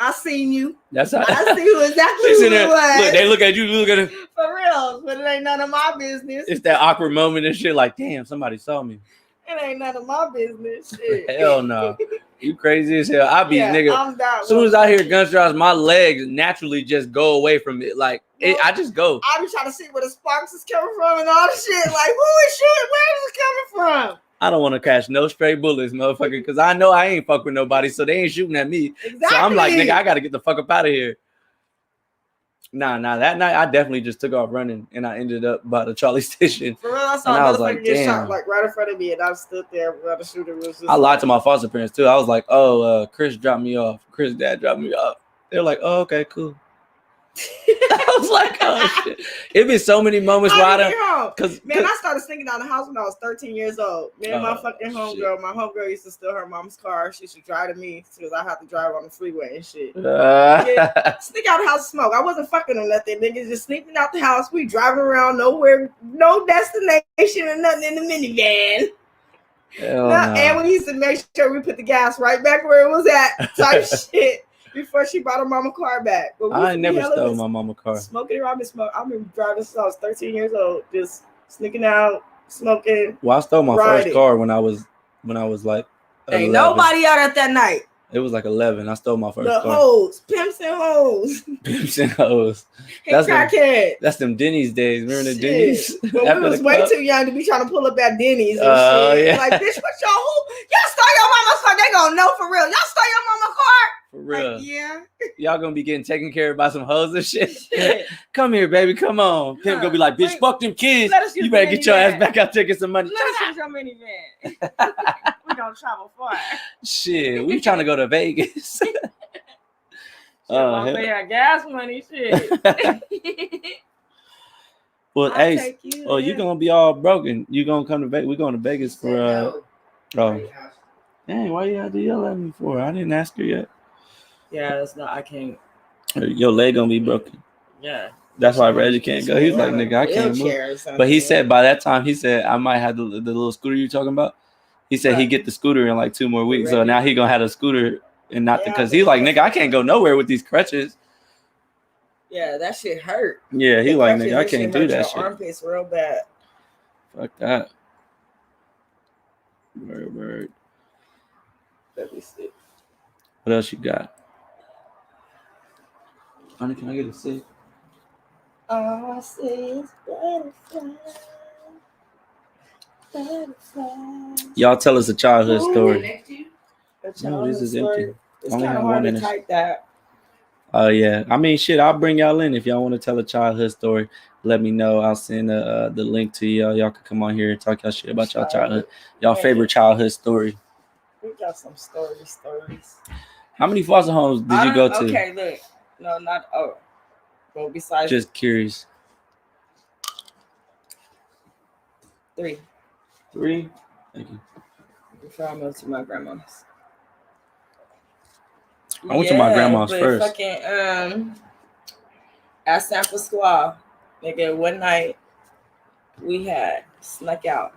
I seen you. That's how I see who exactly who it was. Look, they look at you, look at it. For real, but it ain't none of my business. It's that awkward moment and shit. Like, damn, somebody saw me. It ain't none of my business. Shit. Hell no, you crazy as hell. I be nigga. As soon as I hear gunshots, my legs naturally just go away from it. Like I just go. I be trying to see where the sparks is coming from and all the shit. Like, who is shooting? Where is it coming from? I don't want to catch no stray bullets, motherfucker, because I know I ain't fuck with nobody, so they ain't shooting at me. Exactly. So I'm like, nigga, I got to get the fuck up out of here. Nah, that night I definitely just took off running, and I ended up by the Charlie Station. For real, I saw a motherfucker get shot like right in front of me, and I stood there while the shooter was just. I lied to my foster parents too. I was like, "Oh, Chris dropped me off. Chris' dad dropped me off." They're like, "Oh, okay, cool." I was like, oh shit. It been so many moments where I don't. Man, I started sneaking out of the house when I was 13 years old. Me and my fucking homegirl, my homegirl used to steal her mom's car. She should drive to me because I have to drive on the freeway and shit. Sneak out the house and smoke. I wasn't fucking or nothing. Niggas just sneaking out the house. We driving around nowhere, no destination or nothing in the minivan. And we used to make sure we put the gas right back where it was at. Type shit. Before she bought her mama car back. But I never stole my mama car. Smoking around, I've been driving since I was 13 years old, just sneaking out, smoking. Well, I stole my first car when I was like 11. Ain't nobody out at that night. It was like 11. I stole my first car. The hoes, pimps and hoes. Pimps and hoes. That's them Denny's days. Remember the Denny's? But we was way too young to be trying to pull up at Denny's and shit. Yeah. Like, bitch, what y'all stole your mama's car? They gonna know for real. Y'all stole your mama's car? For real. Like, yeah. Y'all gonna be getting taken care of by some hoes and shit. Come here, baby. Come on. Pimp gonna be like, bitch, fuck them kids. You better get your ass back out there, get some money. Let us use your minivan. We gonna travel far. Shit, we trying to go to Vegas. They had gas money, shit. Well, Ace, you gonna be all broken. You gonna come to Vegas? We going to Vegas for dang, why you had to yell at me for? I didn't ask her yet. Yeah, that's not. I can't. Your leg gonna be broken. Yeah. That's why Reggie can't go. He's like, nigga, I can't move. But he said by that time, he said I might have the little scooter you talking about. He said he get the scooter in like 2 more weeks. So now he gonna have a scooter and not because he's like, nigga, I can't go nowhere with these crutches. Yeah, that shit hurt. Yeah, he like, nigga, I can't do that shit. Armpits real bad. Fuck that. Word. Let me see. What else you got? Honey, can I get a sip? All I see is butterflies. Butterflies. Y'all tell us a childhood story. Next to you? No, this is empty. It's Only kind have of one hard to in it. type that. Oh yeah, I mean, shit. I'll bring y'all in if y'all want to tell a childhood story. Let me know. I'll send the link to y'all. Y'all can come on here and talk y'all shit about y'all childhood, y'all favorite childhood story. We got some stories. How many foster homes did you go to? Okay, look. No, not Well, besides Just curious. 3. 3. Thank you. Before I moved to my grandma's. I went to my grandma's but first. Fucking at San Francisco, nigga, one night we had snuck out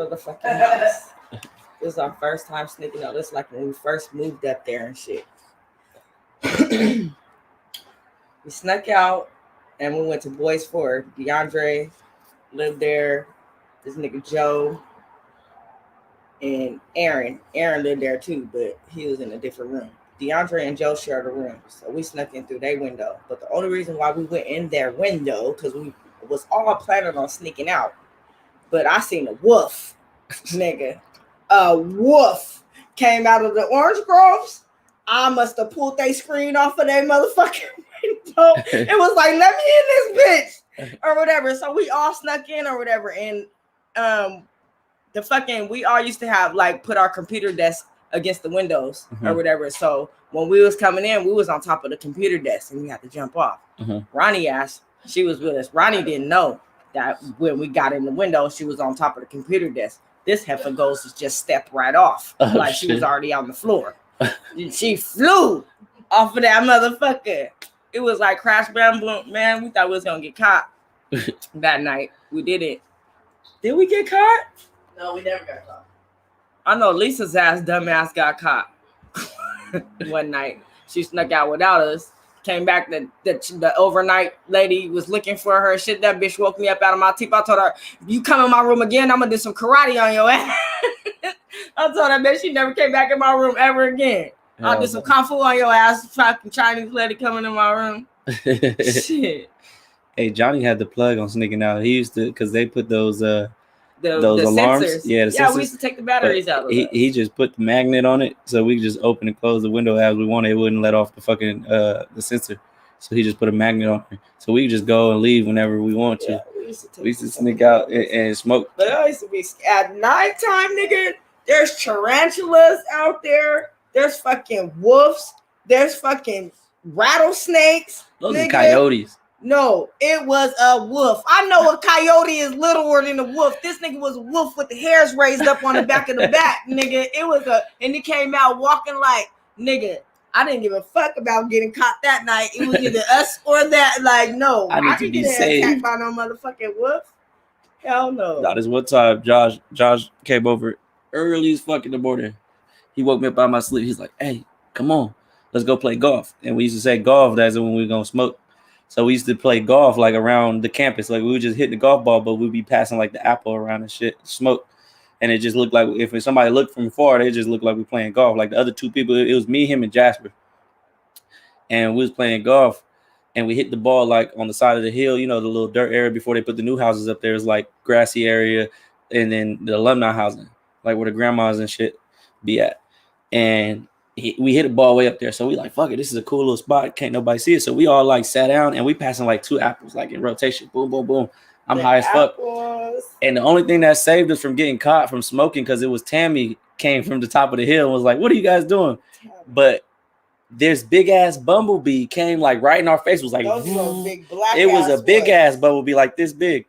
of the fucking house. This was our first time sneaking out. This is like when we first moved up there and shit. We snuck out and we went to Boys Ford. DeAndre lived there. This nigga Joe and Aaron. Aaron lived there too, but he was in a different room. DeAndre and Joe shared a room, so we snuck in through their window. But the only reason why we went in their window, because we was all planning on sneaking out. But I seen a wolf, nigga. A wolf came out of the orange groves. I must have pulled their screen off of their motherfucking window. It was like, let me in this bitch or whatever. So we all snuck in or whatever. And we all used to have like put our computer desk against the windows or whatever. So when we was coming in, we was on top of the computer desk and we had to jump off. Ronnie asked, she was with us. Ronnie didn't know that when we got in the window, she was on top of the computer desk. This heifer goes to just step right off. Like she was already on the floor. She flew off of that motherfucker. It was like crash, bam, boom. Man, we thought we was gonna get caught that night. We didn't. Did we get caught? No, we never got caught. I know Lisa's dumbass got caught one night. She snuck out without us. Came back, the overnight lady was looking for her. Shit, that bitch woke me up out of my teeth. I told her, you come in my room again, I'm gonna do some karate on your ass. I told her that she never came back in my room ever again. I'll do some kung fu on your ass. Fucking Chinese lady coming in my room. Shit. Hey, Johnny had the plug on sneaking out. He used to, because they put those alarms. Sensors. Yeah, the yeah, sensors. We used to take the batteries out of it. He just put the magnet on it, so we could just open and close the window as we wanted. It wouldn't let off the fucking the sensor. So he just put a magnet on it, so we could just go and leave whenever we want to. Yeah, we used to sneak out and smoke. But I used to be at nighttime, nigga. There's tarantulas out there. There's fucking wolves. There's fucking rattlesnakes. Those are coyotes. No, it was a wolf. I know a coyote is littler than a wolf. This nigga was a wolf with the hairs raised up on the back of the back, nigga. It was and he came out walking like, nigga, I didn't give a fuck about getting caught that night. It was either us or that. Like, no, I need to be saved. Attacked by no motherfucking wolf. Hell no. That is one time Josh came over early as fuck in the morning. He woke me up out of my sleep. He's like, hey, come on, let's go play golf. And we used to say golf, that's when we were gonna smoke. So we used to play golf like around the campus. Like we would just hit the golf ball, but we'd be passing like the apple around and shit, smoke. And it just looked like if somebody looked from far, they just looked like we playing golf. Like the other two people, it was me, him, and Jasper. And we was playing golf and we hit the ball like on the side of the hill, you know, the little dirt area before they put the new houses up there. It's like grassy area and then the alumni housing, like where the grandmas and shit be at. And we hit a ball way up there. So we like, fuck it, this is a cool little spot. Can't nobody see it. So we all like sat down and we passing like 2 apples, like in rotation. Boom, boom, boom. I'm high as fuck. And the only thing that saved us from getting caught from smoking, because it was Tammy came from the top of the hill and was like, what are you guys doing? But this big ass bumblebee came like right in our face. Was like, big black it was a big ass bumblebee like this big.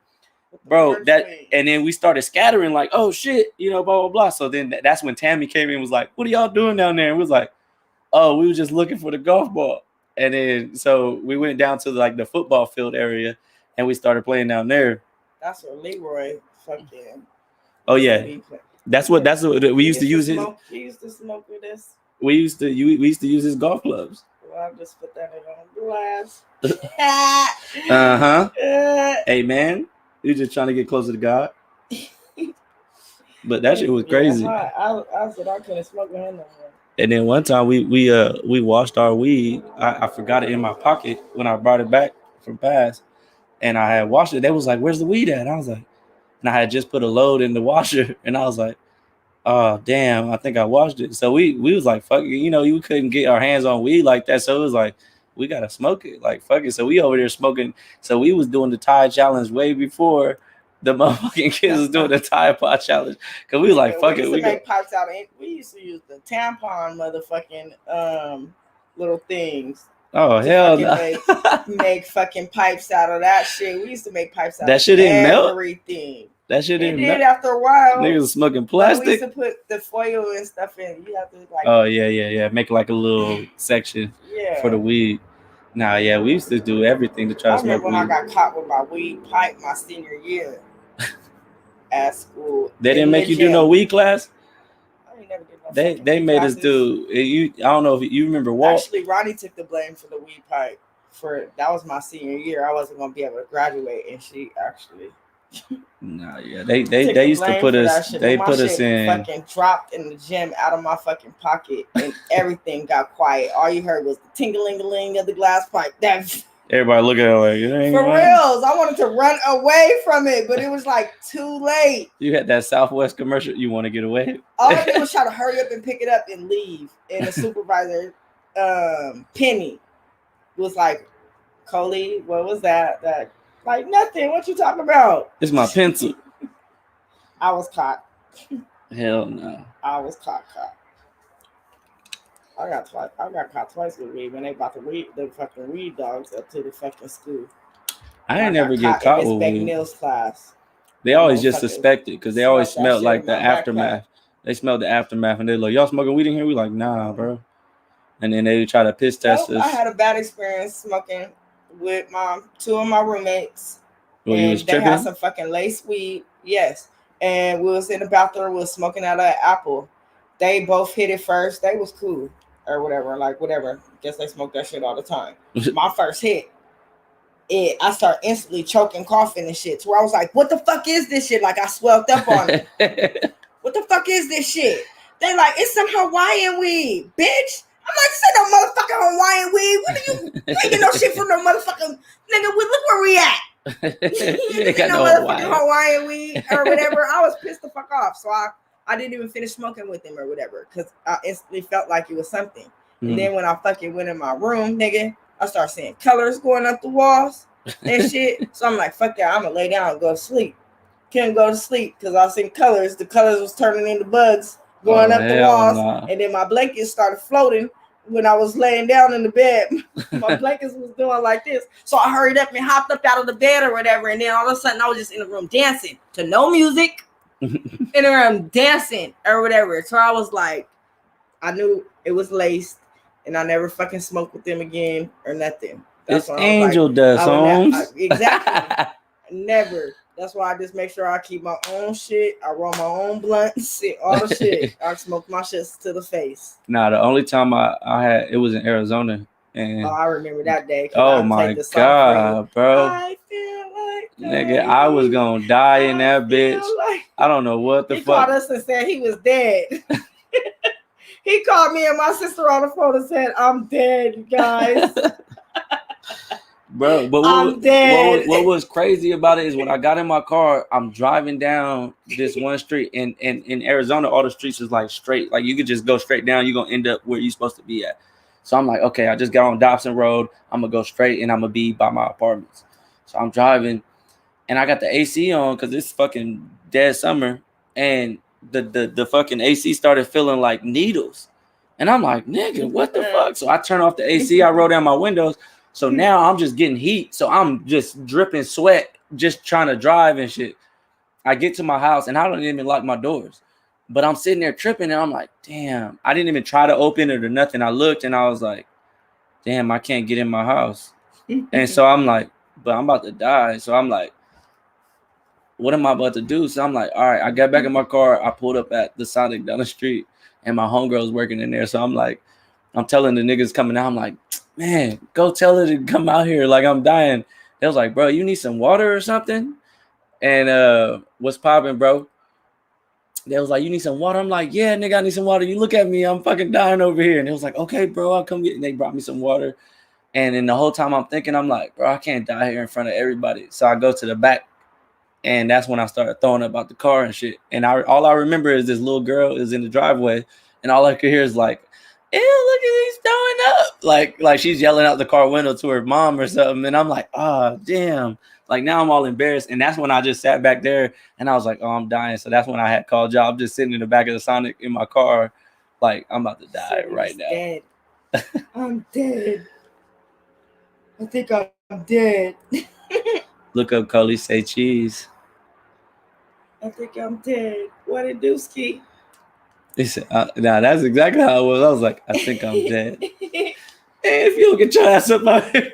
Bro, and then we started scattering like, oh shit, you know, blah, blah, blah. So then that's when Tammy came in and was like, what are y'all doing down there? And we was like, oh, we were just looking for the golf ball. And then so we went down to like the football field area and we started playing down there. That's where Leroy fucking. Oh yeah, that's what we used to use. He used to smoke with us. We used to use his golf clubs. Well, I'll just put that on blast. Hey man, you just trying to get closer to God. But that shit was crazy. I said I couldn't smoke with him no more. And then one time we washed our weed. I forgot it in my pocket when I brought it back from Pass, and I had washed it. They was like, "Where's the weed at?" And I was like, and I had just put a load in the washer, and I was like, "Oh damn, I think I washed it." So we was like, "Fuck it," you couldn't get our hands on weed like that. So it was like, we gotta smoke it, like fuck it. So we over there smoking. So we was doing the Tide challenge way before the motherfucking kids was doing the Tide Pod challenge, because we was like, fuck it. We make pipes out of it. We used to use the tampon motherfucking little things. Oh hell no! Make fucking pipes out of that shit. We used to make pipes out that of shit didn't melt. Everything. That shit didn't melt. After a while. Niggas was smoking plastic. We used to put the foil and stuff in. You have to like. Oh yeah. Make like a little section for the weed. Nah, yeah, we used to do everything to try to smoke weed. I remember when I got caught with my weed pipe my senior year at school. They didn't make you do no weed class? I ain't never did no They made us do I don't know if you remember Walt. Actually, Ronnie took the blame for the weed pipe. That was my senior year. I wasn't gonna be able to graduate, and she actually Nah, yeah. They used to put us put us in fucking dropped in the gym out of my fucking pocket, and everything got quiet. All you heard was the ting-a-ling-a-ling of the glass pipe. Everybody looking at it like, it ain't for right. reals. I wanted to run away from it, but it was like too late. You had that Southwest commercial. You want to get away? All I did was try to hurry up and pick it up and leave. And the supervisor, Penny, was like, "Coley, what was that? Like nothing. What you talking about?" It's my pencil. I was caught. Hell no. I was caught. I got caught twice with weed when they brought the fucking weed dogs up to the fucking school. I ain't never get caught with weed. Nils class. They always just suspect it because they always smelled like the aftermath. They smelled the aftermath and they're like, "Y'all smoking weed in here?" We like, "Nah, bro." And then they try to piss test us. I had a bad experience smoking with two of my roommates. Well, you was they had some fucking lace weed. Yes. And we was in the bathroom, we was smoking out of an apple. They both hit it first. They was cool or whatever. Guess they smoke that shit all the time. My first hit, I start instantly choking, coughing and shit. To where I was like, "What the fuck is this shit?" Like I swelled up on it. What the fuck is this shit? They like, "It's some Hawaiian weed, bitch." I'm like, "This ain't no motherfucking Hawaiian weed. What are you making no shit from no motherfucking nigga? Look where we at." You ain't got no motherfucking Hawaiian weed or whatever. I was pissed the fuck off. So I didn't even finish smoking with him or whatever because I instantly felt like it was something. Mm-hmm. And then when I fucking went in my room, nigga, I started seeing colors going up the walls and shit. So I'm like, fuck that. I'm going to lay down and go to sleep. Couldn't go to sleep because I seen colors. The colors was turning into bugs going up the walls. Nah. And then my blankets started floating when I was laying down in the bed. My blankets was doing like this. So I hurried up and hopped up out of the bed or whatever. And then all of a sudden I was just in the room dancing to no music. In the room dancing or whatever. So I was like, I knew it was laced and I never fucking smoked with them again or nothing. That's it's angel dust, Holmes. Exactly. Never. That's why I just make sure I keep my own shit. I roll my own blunts, all the shit. I smoke my shits to the face. Nah, the only time I had, it was in Arizona. And I remember that day. Oh my God, bro. I feel like nigga, I was gonna die in that bitch. I don't know what the fuck. He called us and said he was dead. He called me and my sister on the phone and said, "I'm dead, you guys." Bro, but what was crazy about it is when I got in my car, I'm driving down this one street, and in Arizona, all the streets is like straight. Like you could just go straight down, you're gonna end up where you're supposed to be at. So I'm like, okay, I just got on Dobson Road. I'm gonna go straight and I'm gonna be by my apartments. So I'm driving and I got the AC on because it's fucking dead summer. And the fucking AC started feeling like needles. And I'm like, nigga, what the fuck? So I turn off the AC, I roll down my windows. So now I'm just getting heat. So I'm just dripping sweat, just trying to drive and shit. I get to my house and I don't even lock my doors. But I'm sitting there tripping and I'm like, damn, I didn't even try to open it or nothing. I looked and I was like, damn, I can't get in my house. And so I'm like, but I'm about to die. So I'm like, what am I about to do? So I'm like, all right, I got back in my car. I pulled up at the Sonic down the street and my homegirl's working in there. So I'm like, I'm telling the niggas coming out, I'm like, man, go tell her to come out here. Like I'm dying. They was like, bro, you need some water or something? And what's popping, bro? They was like, you need some water? I'm like, yeah, nigga, I need some water. You look at me, I'm fucking dying over here. And it was like, okay, bro, I'll come get it. And they brought me some water. And then the whole time I'm thinking, I'm like, bro, I can't die here in front of everybody. So I go to the back. And that's when I started throwing up out the car and shit. And all I remember is this little girl is in the driveway. And all I could hear is like, ew, look at he's throwing up. Like she's yelling out the car window to her mom or something. And I'm like, oh, damn. Like now I'm all embarrassed. And that's when I just sat back there and I was like, oh, I'm dying. So that's when I had called y'all. I'm just sitting in the back of the Sonic in my car. Like I'm about to die right now. Dead. I'm dead. I think I'm dead. Look up Coley, say cheese. I think I'm dead. What it do, Ski? He said, nah, that's exactly how it was. I was like, I think I'm dead. Hey, if you don't get your ass up out here.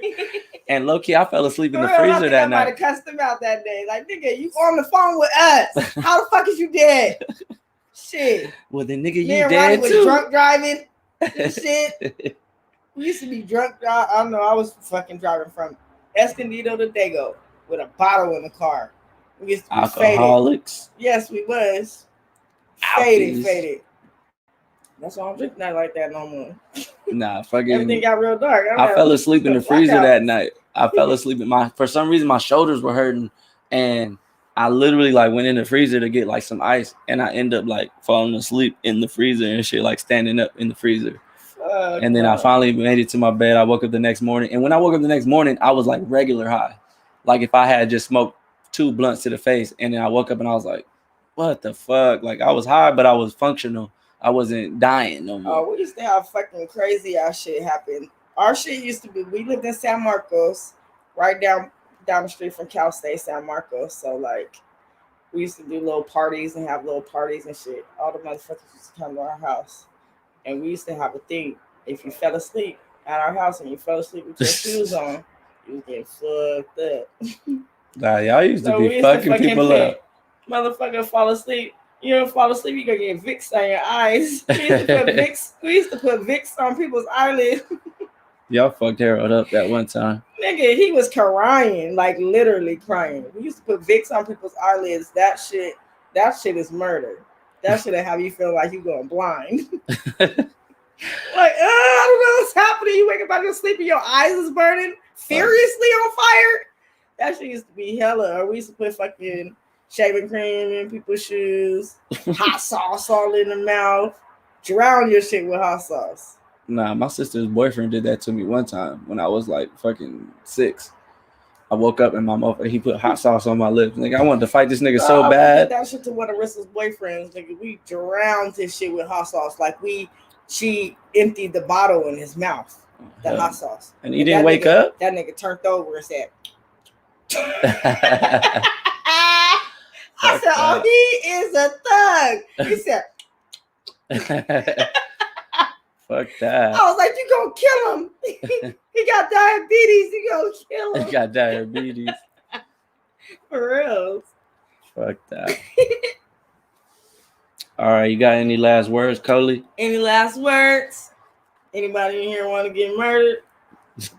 And low-key, I fell asleep in the freezer that night. I might have cussed him out that day. Like, nigga, you on the phone with us. How the fuck is you dead? Shit. Well, then, nigga, you Me and dead Ronnie too. was drunk driving and shit. We used to be drunk. I don't know. I was fucking driving from Escondido to Dago with a bottle in the car. We used to be alcoholics. Faded. Yes, we was. Faded. That's why I'm drinking that like that no more. Nah, fucking. Everything got real dark. I fell asleep in the freezer that night. I fell asleep for some reason my shoulders were hurting, and I literally like went in the freezer to get like some ice, and I end up like falling asleep in the freezer and shit, like standing up in the freezer. And then I finally made it to my bed. I woke up the next morning, and when I woke up the next morning, I was like regular high, like if I had just smoked 2 blunts to the face. And then I woke up and I was like, what the fuck? Like I was high, but I was functional. I wasn't dying no more. Oh, we used to have fucking crazy ass shit happen. Our shit used to be, we lived in San Marcos, right down the street from Cal State San Marcos. So like we used to do little parties and have little parties and shit. All the motherfuckers used to come to our house. And we used to have a thing. If you fell asleep at our house and you fell asleep with your shoes on, you was getting fucked up. Nah, y'all used to be fucking people up. Motherfucker fall asleep. You don't fall asleep, you gonna get Vicks on your eyes. We used to put Vicks on people's eyelids. Y'all fucked Harold up that one time. Nigga, he was crying, like literally crying. We used to put Vicks on people's eyelids. That shit is murder. That shit have you feel like you going blind. Like, I don't know what's happening. You wake up out of your sleep and your eyes is burning, furiously on fire. That shit used to be hella. Or we used to put fucking shaving cream in people's shoes, hot sauce all in the mouth, drown your shit with hot sauce. Nah, my sister's boyfriend did that to me one time when I was like fucking 6. I woke up and he put hot sauce on my lips. Like I wanted to fight this nigga so bad. That shit to one of Rissa's boyfriends, nigga. We drowned his shit with hot sauce. Like she emptied the bottle in his mouth. The hot sauce. And he didn't wake up? That nigga turned over and said, I said, oh, he is a thug. He said, fuck that. I was like, you gonna kill him. He got diabetes. You gonna kill him. He got diabetes. For real. Fuck that. All right, you got any last words, Coley? Any last words? Anybody in here want to get murdered?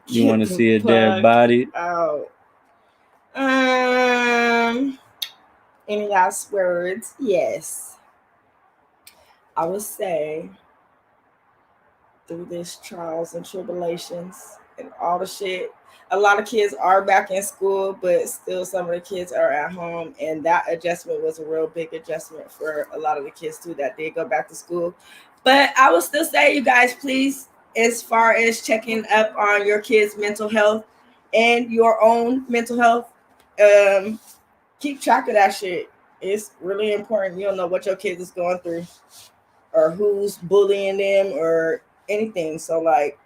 You want to see a dead body? Oh. Any last words? Yes. I would say through this trials and tribulations and all the shit, a lot of kids are back in school, but still some of the kids are at home, and that adjustment was a real big adjustment for a lot of the kids too that did go back to school. But I will still say, you guys, please, as far as checking up on your kids' mental health and your own mental health, keep track of that shit. It's really important. You don't know what your kids is going through or who's bullying them or anything. So like,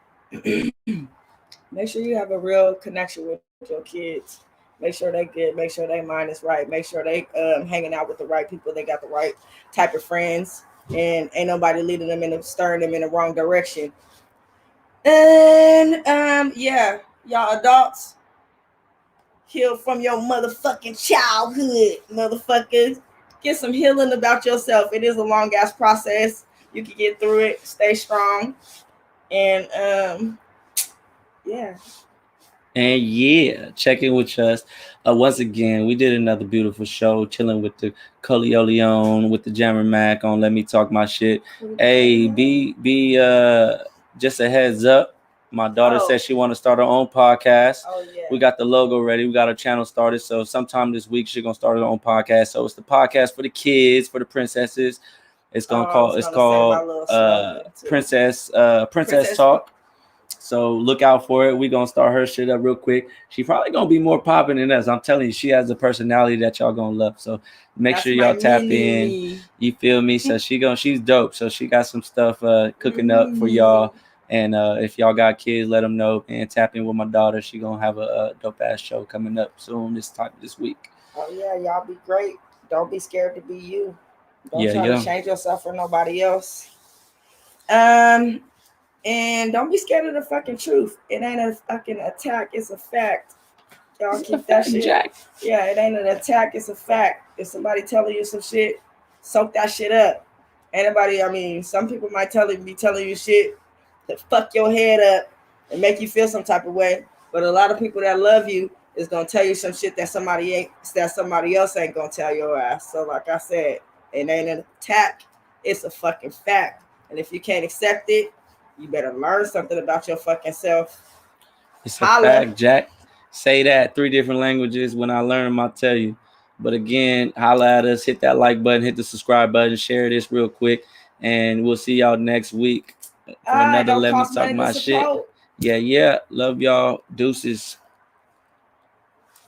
make sure you have a real connection with your kids. Make sure they good. Make sure their mind is right. Make sure they hanging out with the right people. They got the right type of friends, and ain't nobody leading them stirring them in the wrong direction. And yeah, y'all adults, heal from your motherfucking childhood, motherfuckers. Get some healing about yourself. It is a long ass process. You can get through it. Stay strong. And yeah. And yeah, check in with us. Once again, we did another beautiful show, chilling with the Colioleon, with the Jammer Mac on Let Me Talk My Shit. Hey, be just a heads up. My daughter said she want to start her own podcast. Oh, yeah. We got the logo ready. We got a channel started. So sometime this week, she's gonna start her own podcast. So it's the podcast for the kids, for the princesses. It's called Princess Talk. So look out for it. We're gonna start her shit up real quick. She probably gonna be more popping than us. I'm telling you, she has a personality that y'all gonna love. So make sure y'all tap in. You feel me? So she's dope. So she got some stuff cooking up for y'all. And if y'all got kids, let them know and tap in with my daughter. She gonna have a dope ass show coming up soon this week. Oh yeah, y'all be great. Don't be scared to be you. Don't try to change yourself for nobody else. And don't be scared of the fucking truth. It ain't a fucking attack, it's a fact. Y'all keep that shit. Jack. Yeah, it ain't an attack, it's a fact. If somebody telling you some shit, soak that shit up. Some people might be telling you shit to fuck your head up and make you feel some type of way. But a lot of people that love you is gonna tell you some shit that somebody else ain't gonna tell your ass. So like I said, it ain't an attack, it's a fucking fact. And if you can't accept it, you better learn something about your fucking self. It's a fact, Jack. Say that 3 different languages. When I learn them, I'll tell you. But again, holla at us, hit that like button, hit the subscribe button, share this real quick, and we'll see y'all next week for another Let Me Talk My Shit. Yeah. Love y'all. Deuces.